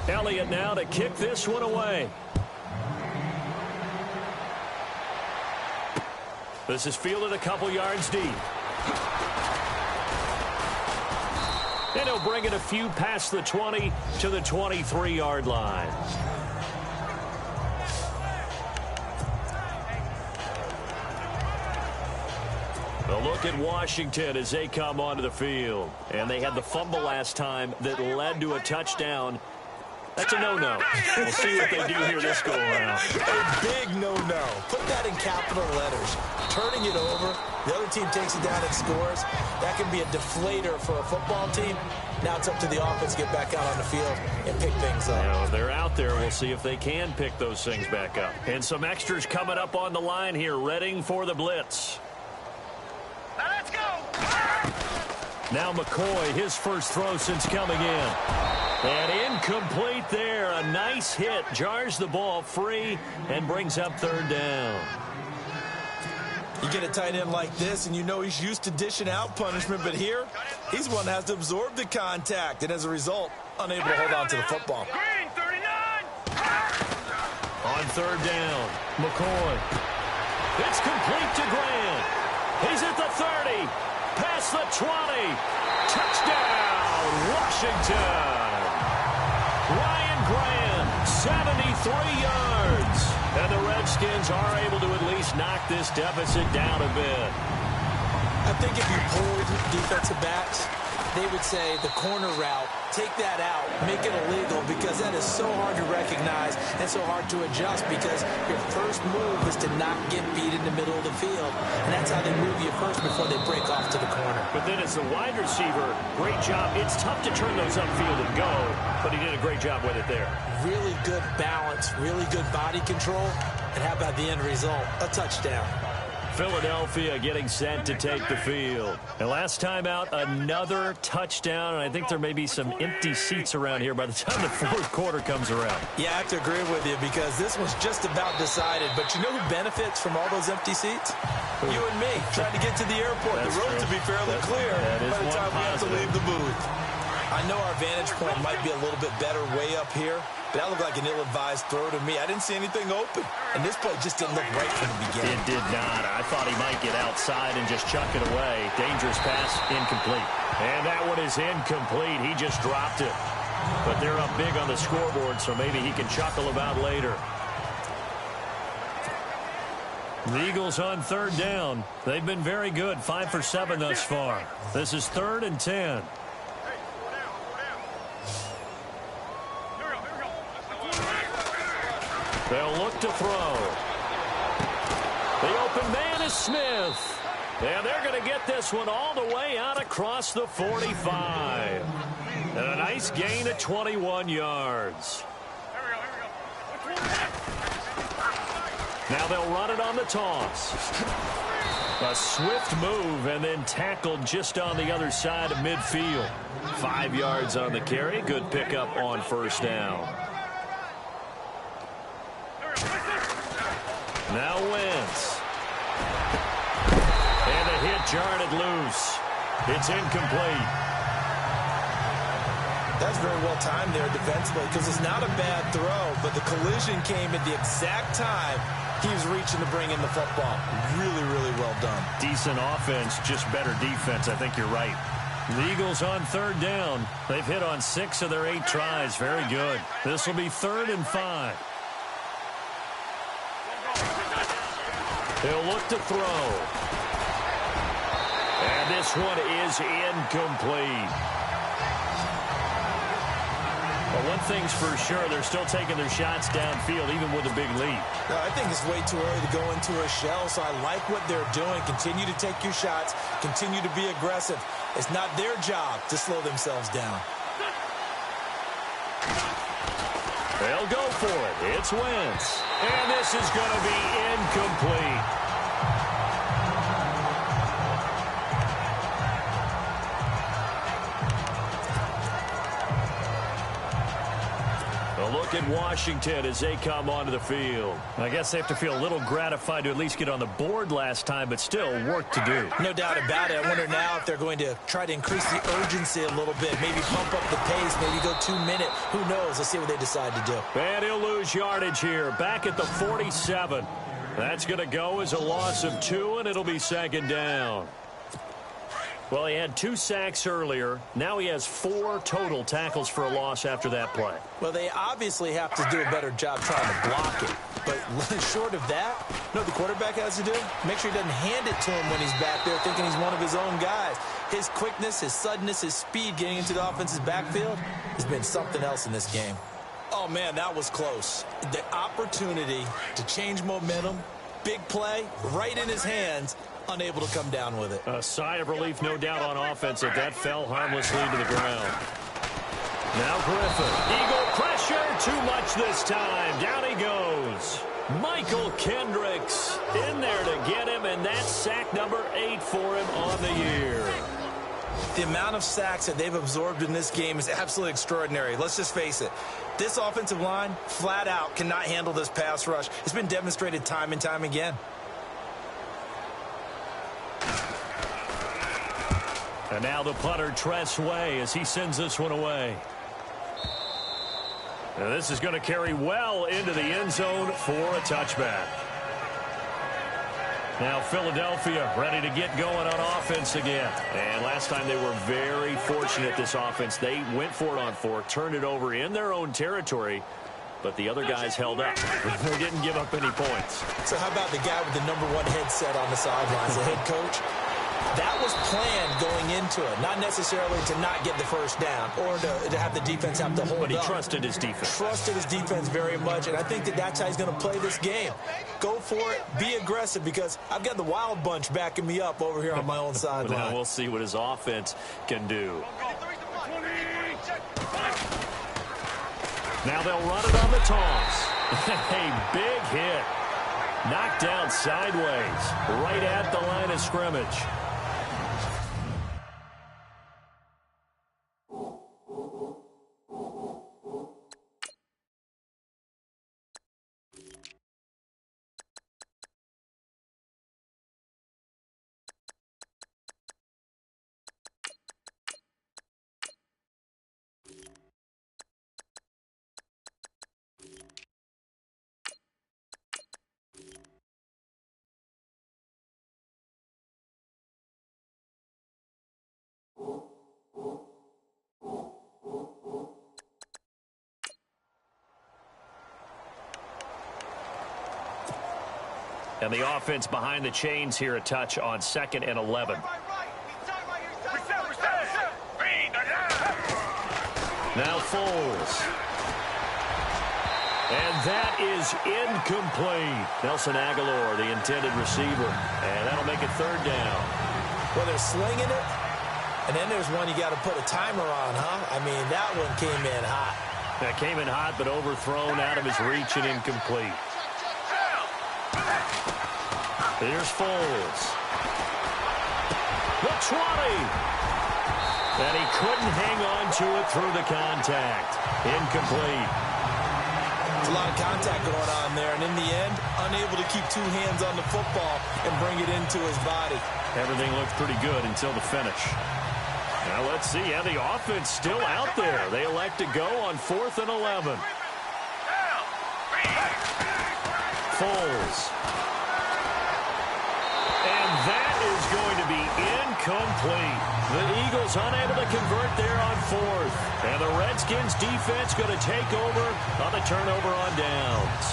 Elliott now to kick this one away. This is fielded a couple yards deep. And he'll bring it a few past the 20 to the 23-yard line. A look at Washington as they come onto the field. And they had the fumble last time that led to a touchdown. That's a no-no. We'll see what they do here this go-around.
A big no-no. Put that in capital letters. Turning it over, the other team takes it down and scores. That can be a deflator for a football team. Now it's up to the offense to get back out on the field and pick things up.
Now, if they're out there, we'll see if they can pick those things back up. And some extras coming up on the line here, readying for the blitz.
Now let's go!
Now McCoy, his first throw since coming in. And incomplete there. A nice hit. Jars the ball free and brings up third down.
You get a tight end like this, and you know he's used to dishing out punishment, but here, he's one that has to absorb the contact, and as a result, unable to hold on to the football.
Green, 39!
On third down, McCoy. It's complete to Grant. He's at the 30. Past the 20. Touchdown, Washington. Ryan Grant, 73 yards. And the Redskins are able to at least knock this deficit down a bit.
I think if you pulled defensive backs, they would say the corner route, take that out, make it illegal, because that is so hard to recognize and so hard to adjust, because your first move is to not get beat in the middle of the field. And that's how they move you first before they break off to the corner.
But then as the wide receiver, great job. It's tough to turn those upfield and go, but he did a great job with it there.
Really good balance, really good body control, and how about the end result? A touchdown.
Philadelphia getting set to take the field. And last time out, another touchdown. And I think there may be some empty seats around here by the time the fourth quarter comes around.
Yeah, I have to agree with you, because this one's just about decided. But you know who benefits from all those empty seats? You and me, trying to get to the airport.
That's
the road
true.
to be fairly clear by the time we have to leave the booth. I know our vantage point might be a little bit better way up here, but that looked like an ill-advised throw to me. I didn't see anything open, and this play just didn't look right from the beginning.
It did not. I thought he might get outside and just chuck it away. Dangerous pass, incomplete. And that one is incomplete. He just dropped it. But they're up big on the scoreboard, so maybe he can chuckle about later. The Eagles on third down. They've been very good, 5 for 7 thus far. This is 3rd and 10. They'll look to throw. The open man is Smith. And they're going to get this one all the way out across the 45. And a nice gain of 21 yards. Now they'll run it on the toss. A swift move and then tackled just on the other side of midfield. 5 yards on the carry. Good pickup on first down. Now Wentz. And the hit jarred it loose. It's incomplete.
That's very well timed there defensively, because it's not a bad throw, but the collision came at the exact time he was reaching to bring in the football. Really, really well done.
Decent offense, just better defense. I think you're right. The Eagles on third down. They've hit on 6 of their 8 tries. Very good. This will be 3rd and 5. They'll look to throw. And this one is incomplete. Well, one thing's for sure, they're still taking their shots downfield, even with a big lead.
No, I think it's way too early to go into a shell, so I like what they're doing. Continue to take your shots. Continue to be aggressive. It's not their job to slow themselves down.
They'll go for it. It's Wentz. And this is going to be incomplete. A look at Washington as they come onto the field. I guess they have to feel a little gratified to at least get on the board last time, but still work to do.
No doubt about it. I wonder now if they're going to try to increase the urgency a little bit, maybe pump up the pace, maybe go 2 minute. Who knows? Let's see what they decide to do.
And he'll lose yardage here, back at the 47. That's going to go as a loss of 2, and it'll be second down. Well, he had 2 sacks earlier. Now he has 4 total tackles for a loss after that play.
Well, they obviously have to do a better job trying to block it. But short of that, you know what the quarterback has to do? Make sure he doesn't hand it to him when he's back there thinking he's one of his own guys. His quickness, his suddenness, his speed getting into the offense's backfield has been something else in this game. Oh, man, that was close. The opportunity to change momentum, big play, right in his hands, unable to come down with it.
A sigh of relief, no doubt, on offense that fell harmlessly to the ground. Now Griffin. Eagle pressure, too much this time. Down he goes. Michael Kendricks in there to get him, and that's sack number 8 for him on the year.
The amount of sacks that they've absorbed in this game is absolutely extraordinary. Let's just face it. This offensive line, flat out, cannot handle this pass rush. It's been demonstrated time and time again.
And now the punter, Tress Way, as he sends this one away. Now this is going to carry well into the end zone for a touchback. Now Philadelphia ready to get going on offense again. And last time they were very fortunate, this offense. They went for it on 4, turned it over in their own territory, but the other guys held up. They didn't give up any points.
So how about the guy with the #1 headset on the sidelines, the head coach? That was planned going into it, not necessarily to not get the first down or to have the defense have to hold up.
But he trusted his defense.
Trusted his defense very much, and I think that's how he's going to play this game. Go for it, be aggressive, because I've got the wild bunch backing me up over here on my own sideline.
Now we'll see what his offense can do. Now they'll run it on the toss. A big hit. Knocked down sideways, right at the line of scrimmage. And the offense behind the chains here, a touch on 2nd and 11. Now Foles. And that is incomplete. Nelson Aguilar, the intended receiver. And that'll make it 3rd down.
Well, they're slinging it. And then there's one you got to put a timer on, huh? I mean, that one came in hot.
That came in hot, but overthrown, out of his reach and incomplete. Here's Foles. The 20. And he couldn't hang on to it through the contact. Incomplete.
There's a lot of contact going on there, and in the end, unable to keep 2 hands on the football and bring it into his body.
Everything looked pretty good until the finish. Now let's see how the offense still out there. They elect to go on 4th and 11. Foles. And that is going to be incomplete. The Eagles unable to convert there on 4th. And the Redskins defense going to take over on the turnover on downs.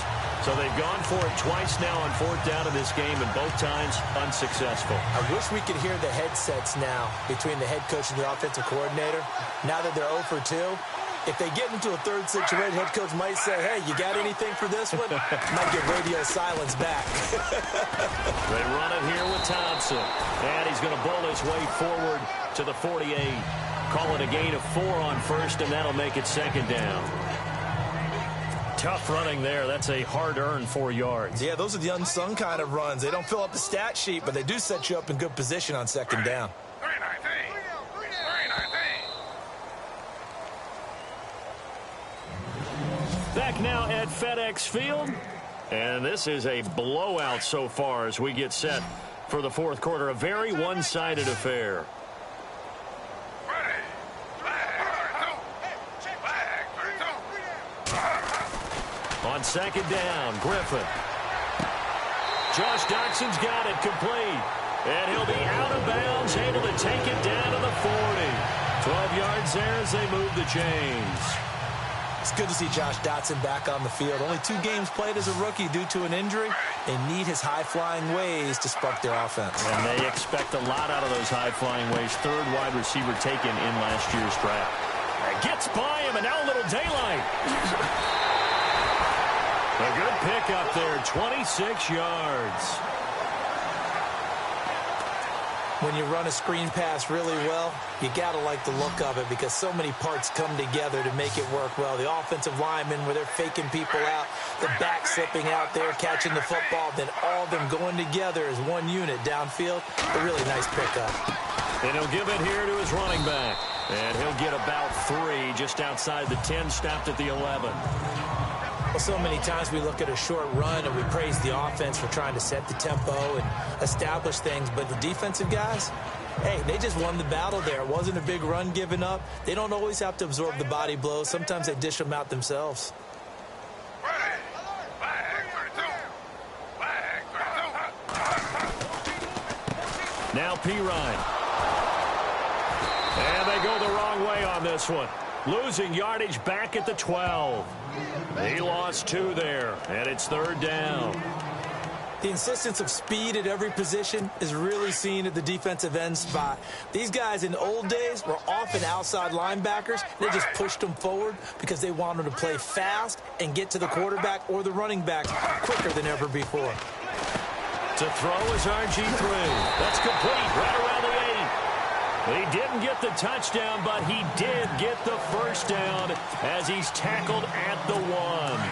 So they've gone for it twice now on 4th down in this game, and both times unsuccessful.
I wish we could hear the headsets now between the head coach and the offensive coordinator. Now that they're 0 for 2, If they get into a third situation, head coach might say, hey, you got anything for this one? Might get radio silence back.
They run it here with Thompson. And he's going to bowl his way forward to the 48. Call it a gain of 4 on first, and that'll make it second down. Tough running there. That's a hard-earned 4 yards.
Yeah, those are the unsung kind of runs. They don't fill up the stat sheet, but they do set you up in good position on second down.
Back now at FedEx Field. And this is a blowout so far as we get set for the fourth quarter. A very one-sided affair. On second down, Griffin. Josh Doxson's got it complete. And he'll be out of bounds, able to take it down to the 40. 12 yards there as they move the chains.
It's good to see Josh Doxson back on the field. Only 2 games played as a rookie due to an injury. They need his high-flying ways to spark their offense.
And they expect a lot out of those high-flying ways. 3rd wide receiver taken in last year's draft. Gets by him, and now a little daylight. A good pick up there, 26 yards.
When you run a screen pass really well, you got to like the look of it because so many parts come together to make it work well. The offensive linemen, where they're faking people out, the back slipping out there, catching the football, then all of them going together as one unit downfield. A really nice pickup.
And he'll give it here to his running back. And he'll get about 3 just outside the 10, stopped at the 11.
Well, so many times we look at a short run and we praise the offense for trying to set the tempo and establish things, but the defensive guys, hey, they just won the battle there. It wasn't a big run given up. They don't always have to absorb the body blows. Sometimes they dish them out themselves.
Now Pirine. And they go the wrong way on this one. Losing yardage back at the 12. He lost 2 there, and it's 3rd down.
The insistence of speed at every position is really seen at the defensive end spot. These guys in the old days were often outside linebackers. They just pushed them forward because they wanted to play fast and get to the quarterback or the running back quicker than ever before.
To throw is RG3. That's complete right around the 8. He didn't get the touchdown, but he did get the first down as he's tackled at the 1.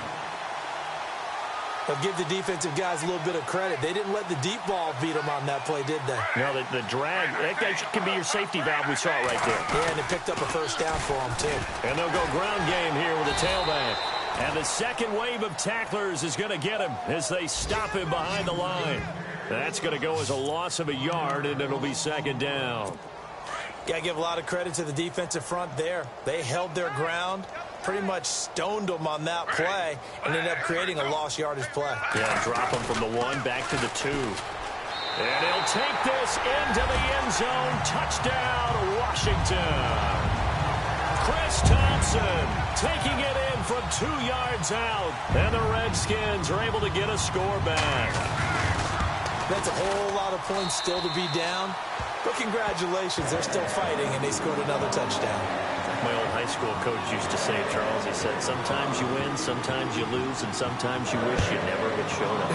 I'll give the defensive guys a little bit of credit. They didn't let the deep ball beat them on that play, did they?
No, the drag, that can be your safety valve. We saw it right there.
Yeah, and they picked up a first down for them, too.
And they'll go ground game here with a tailback. And the second wave of tacklers is going to get him as they stop him behind the line. That's going to go as a loss of a yard, and it'll be second down.
Got to give a lot of credit to the defensive front there. They held their ground, pretty much stoned them on that play, and ended up creating a lost yardage play.
Yeah, drop them from the 1 back to the 2. And he'll take this into the end zone. Touchdown, Washington. Chris Thompson taking it in from 2 yards out. And the Redskins are able to get a score back.
That's a whole lot of points still to be down. But congratulations, they're still fighting, and they scored another touchdown.
My old high school coach used to say, Charles, he said, sometimes you win, sometimes you lose, and sometimes you wish you never had showed up.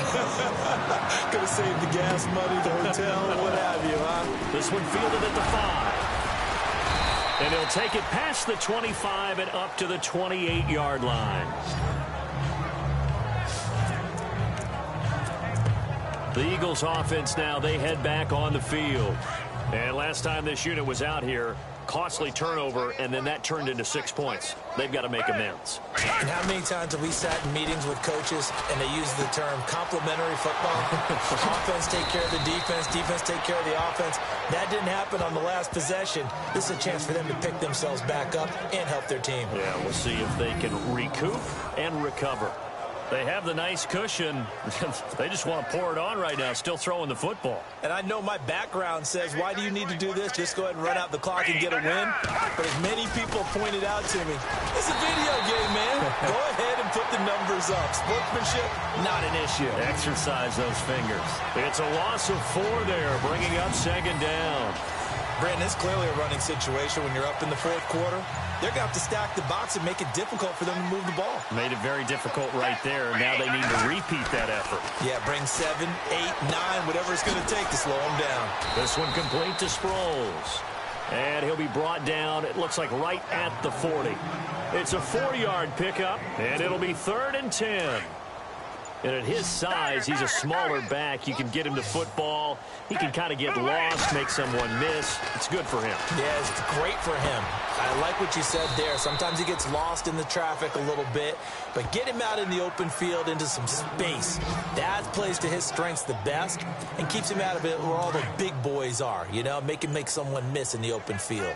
Gonna save the gas money, the hotel, what have you, huh?
This one fielded at the 5. And he'll take it past the 25 and up to the 28-yard line. The Eagles offense now, they head back on the field. And last time this unit was out here, costly turnover, and then that turned into 6 points. They've got to make amends.
And how many times have we sat in meetings with coaches and they use the term complementary football? Offense take care of the defense, defense take care of the offense. That didn't happen on the last possession. This is a chance for them to pick themselves back up and help their team.
Yeah, we'll see if they can recoup and recover. They have the nice cushion. They just want to pour it on right now, still throwing the football.
And I know my background says, why do you need to do this? Just go ahead and run out the clock and get a win. But as many people pointed out to me, it's a video game, man. Go ahead and put the numbers up. Sportsmanship, not an issue.
Exercise those fingers. It's a loss of 4 there, bringing up second down.
Brandon, it's clearly a running situation when you're up in the fourth quarter. They're going to have to stack the box and make it difficult for them to move the ball.
Made it very difficult right there. Now they need to repeat that effort.
Yeah, bring 7, 8, 9, whatever it's going to take to slow them down.
This one complete to Sproles. And he'll be brought down, it looks like right at the 40. It's a 4-yard pickup, and it'll be 3rd and 10. And at his size, he's a smaller back. You can get him to football. He can kind of get lost, make someone miss. It's good for him.
Yeah, it's great for him. I like what you said there. Sometimes he gets lost in the traffic a little bit, but get him out in the open field into some space. That plays to his strengths the best and keeps him out of it where all the big boys are, you know, make him make someone miss in the open field.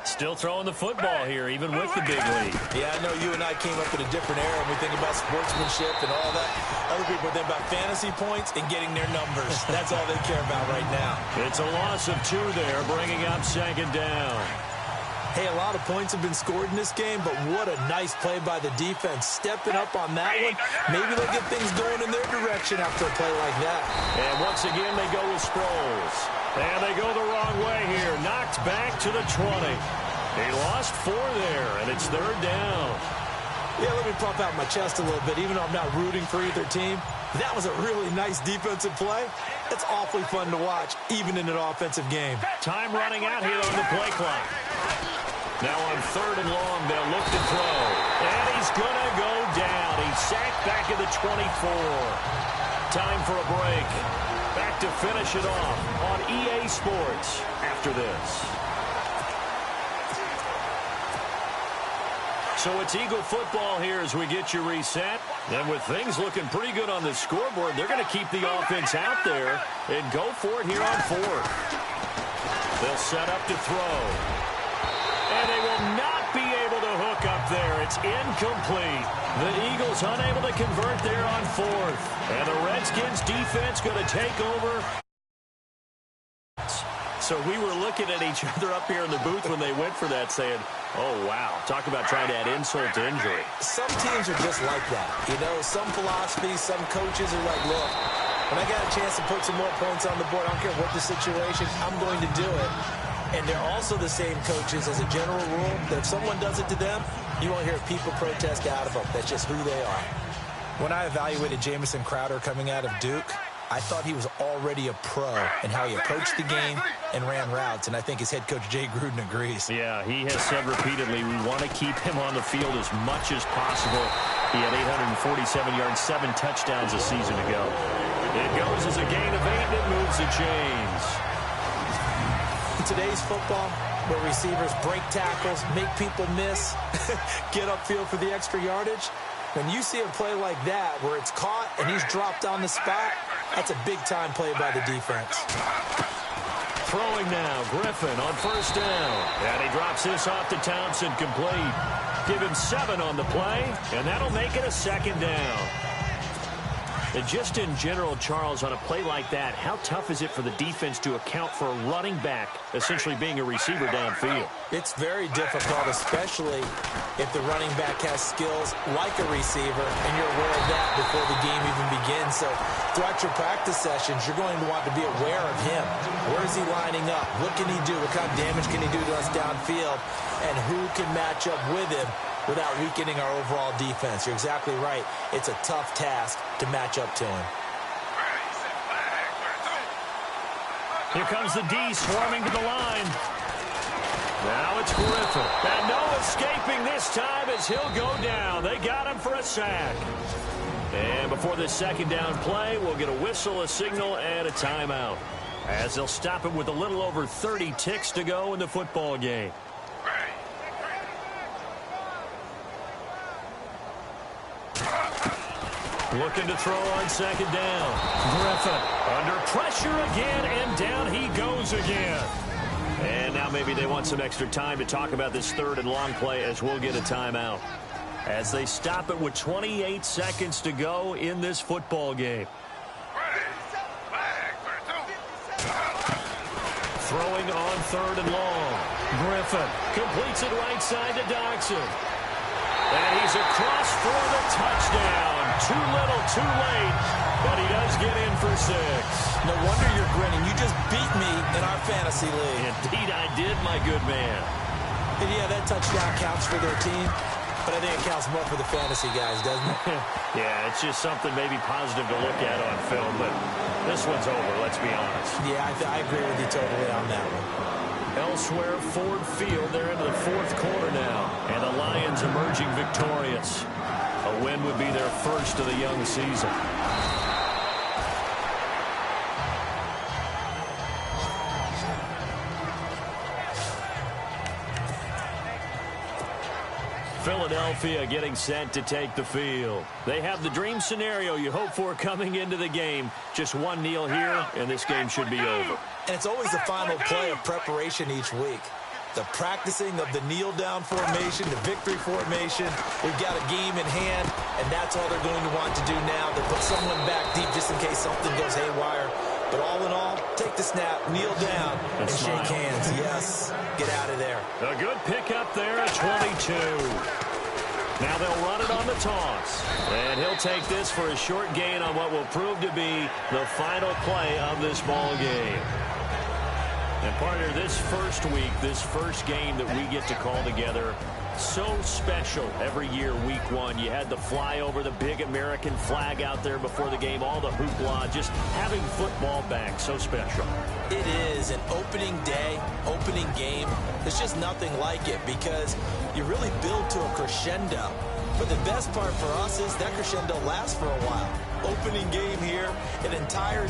Still throwing the football here, even with the big lead.
Yeah, I know you and I came up in a different era when we think about sportsmanship and all that. Other people think about fantasy points and getting their numbers. That's all they care about right now.
It's a loss of 2 there, bringing up 2nd down.
Hey, a lot of points have been scored in this game, but what a nice play by the defense. Stepping up on that one, maybe they'll get things going in their direction after a play like that.
And once again, they go with Sproles. And they go the wrong way here. Knocked back to the 20. He lost 4 there, and it's 3rd down.
Yeah, let me pump out my chest a little bit, even though I'm not rooting for either team. That was a really nice defensive play. It's awfully fun to watch, even in an offensive game.
Time running out here on the play clock. Now on 3rd and long, they'll look to throw. And he's going to go down. He's sacked back at the 24. Time for a break. Back to finish it off on EA Sports after this. So it's Eagle football here as we get you reset. And with things looking pretty good on the scoreboard, they're going to keep the offense out there and go for it here on 4th. They'll set up to throw. And they will not be able to hook up there. It's incomplete. The Eagles unable to convert there on 4th. And the Redskins defense going to take over. So we were looking at each other up here in the booth when they went for that saying, oh, wow. Talk about trying to add insult to injury.
Some teams are just like that. You know, some philosophies, some coaches are like, look, when I got a chance to put some more points on the board, I don't care what the situation, I'm going to do it. And they're also the same coaches as a general rule that if someone does it to them, you won't hear people protest out of them. That's just who they are. When I evaluated Jamison Crowder coming out of Duke, I thought he was already a pro in how he approached the game and ran routes, and I think his head coach, Jay Gruden, agrees.
Yeah, he has said repeatedly we want to keep him on the field as much as possible. He had 847 yards, 7 touchdowns a season ago. It goes as a gain of 8, and it moves the chains.
In today's football, where receivers break tackles, make people miss, get upfield for the extra yardage, when you see a play like that where it's caught and he's dropped on the spot, that's a big-time play by the defense.
Throwing now, Griffin on 1st down. And he drops this off to Townsend, complete. Give him 7 on the play, and that'll make it a 2nd down. And just in general, Charles, on a play like that, how tough is it for the defense to account for a running back essentially being a receiver downfield?
It's very difficult, especially if the running back has skills like a receiver, and you're aware of that before the game even begins. So throughout your practice sessions, you're going to want to be aware of him. Where is he lining up? What can he do? What kind of damage can he do to us downfield? And who can match up with him without weakening our overall defense? You're exactly right. It's a tough task to match up to him.
Here comes the D swarming to the line. Now it's Griffin. And no escaping this time as he'll go down. They got him for a sack. And before this 2nd down play, we'll get a whistle, a signal, and a timeout, as they'll stop it with a little over 30 ticks to go in the football game. Looking to throw on 2nd down. Griffin under pressure again, and down he goes again. And now maybe they want some extra time to talk about this 3rd and long play, as we'll get a timeout, as they stop it with 28 seconds to go in this football game. Throwing on 3rd and long. Griffin completes it right side to Dodson. And he's across for the touchdown. Too little, too late, but he does get in for 6.
No wonder you're grinning. You just beat me in our fantasy league.
Indeed I did, my good man.
And yeah, that touchdown counts for their team, but I think it counts more for the fantasy guys, doesn't it?
Yeah, it's just something maybe positive to look at on film, but this one's over, let's be honest.
Yeah, I agree with you totally on that one.
Elsewhere, Ford Field, they're into the 4th quarter now, and the Lions emerging victorious. A win would be their first of the young season. Philadelphia getting set to take the field. They have the dream scenario you hope for coming into the game. Just one kneel here, and this game should be over.
And it's always the final play of preparation each week. The practicing of the kneel-down formation, the victory formation. We've got a game in hand, and that's all they're going to want to do now. They put someone back deep just in case something goes haywire. But all in all, take the snap, kneel down, and shake hands. Yes, get out of there.
A good pickup there at 22. Now they'll run it on the toss. And he'll take this for a short gain on what will prove to be the final play of this ball game. And partner, this first week, this first game that we get to call together, so special every year, week 1. You had the flyover, the big American flag out there before the game, all the hoopla, just having football back, so special.
It is an opening day, opening game. There's just nothing like it because you really build to a crescendo. But the best part for us is that crescendo lasts for a while. Opening game here, an entire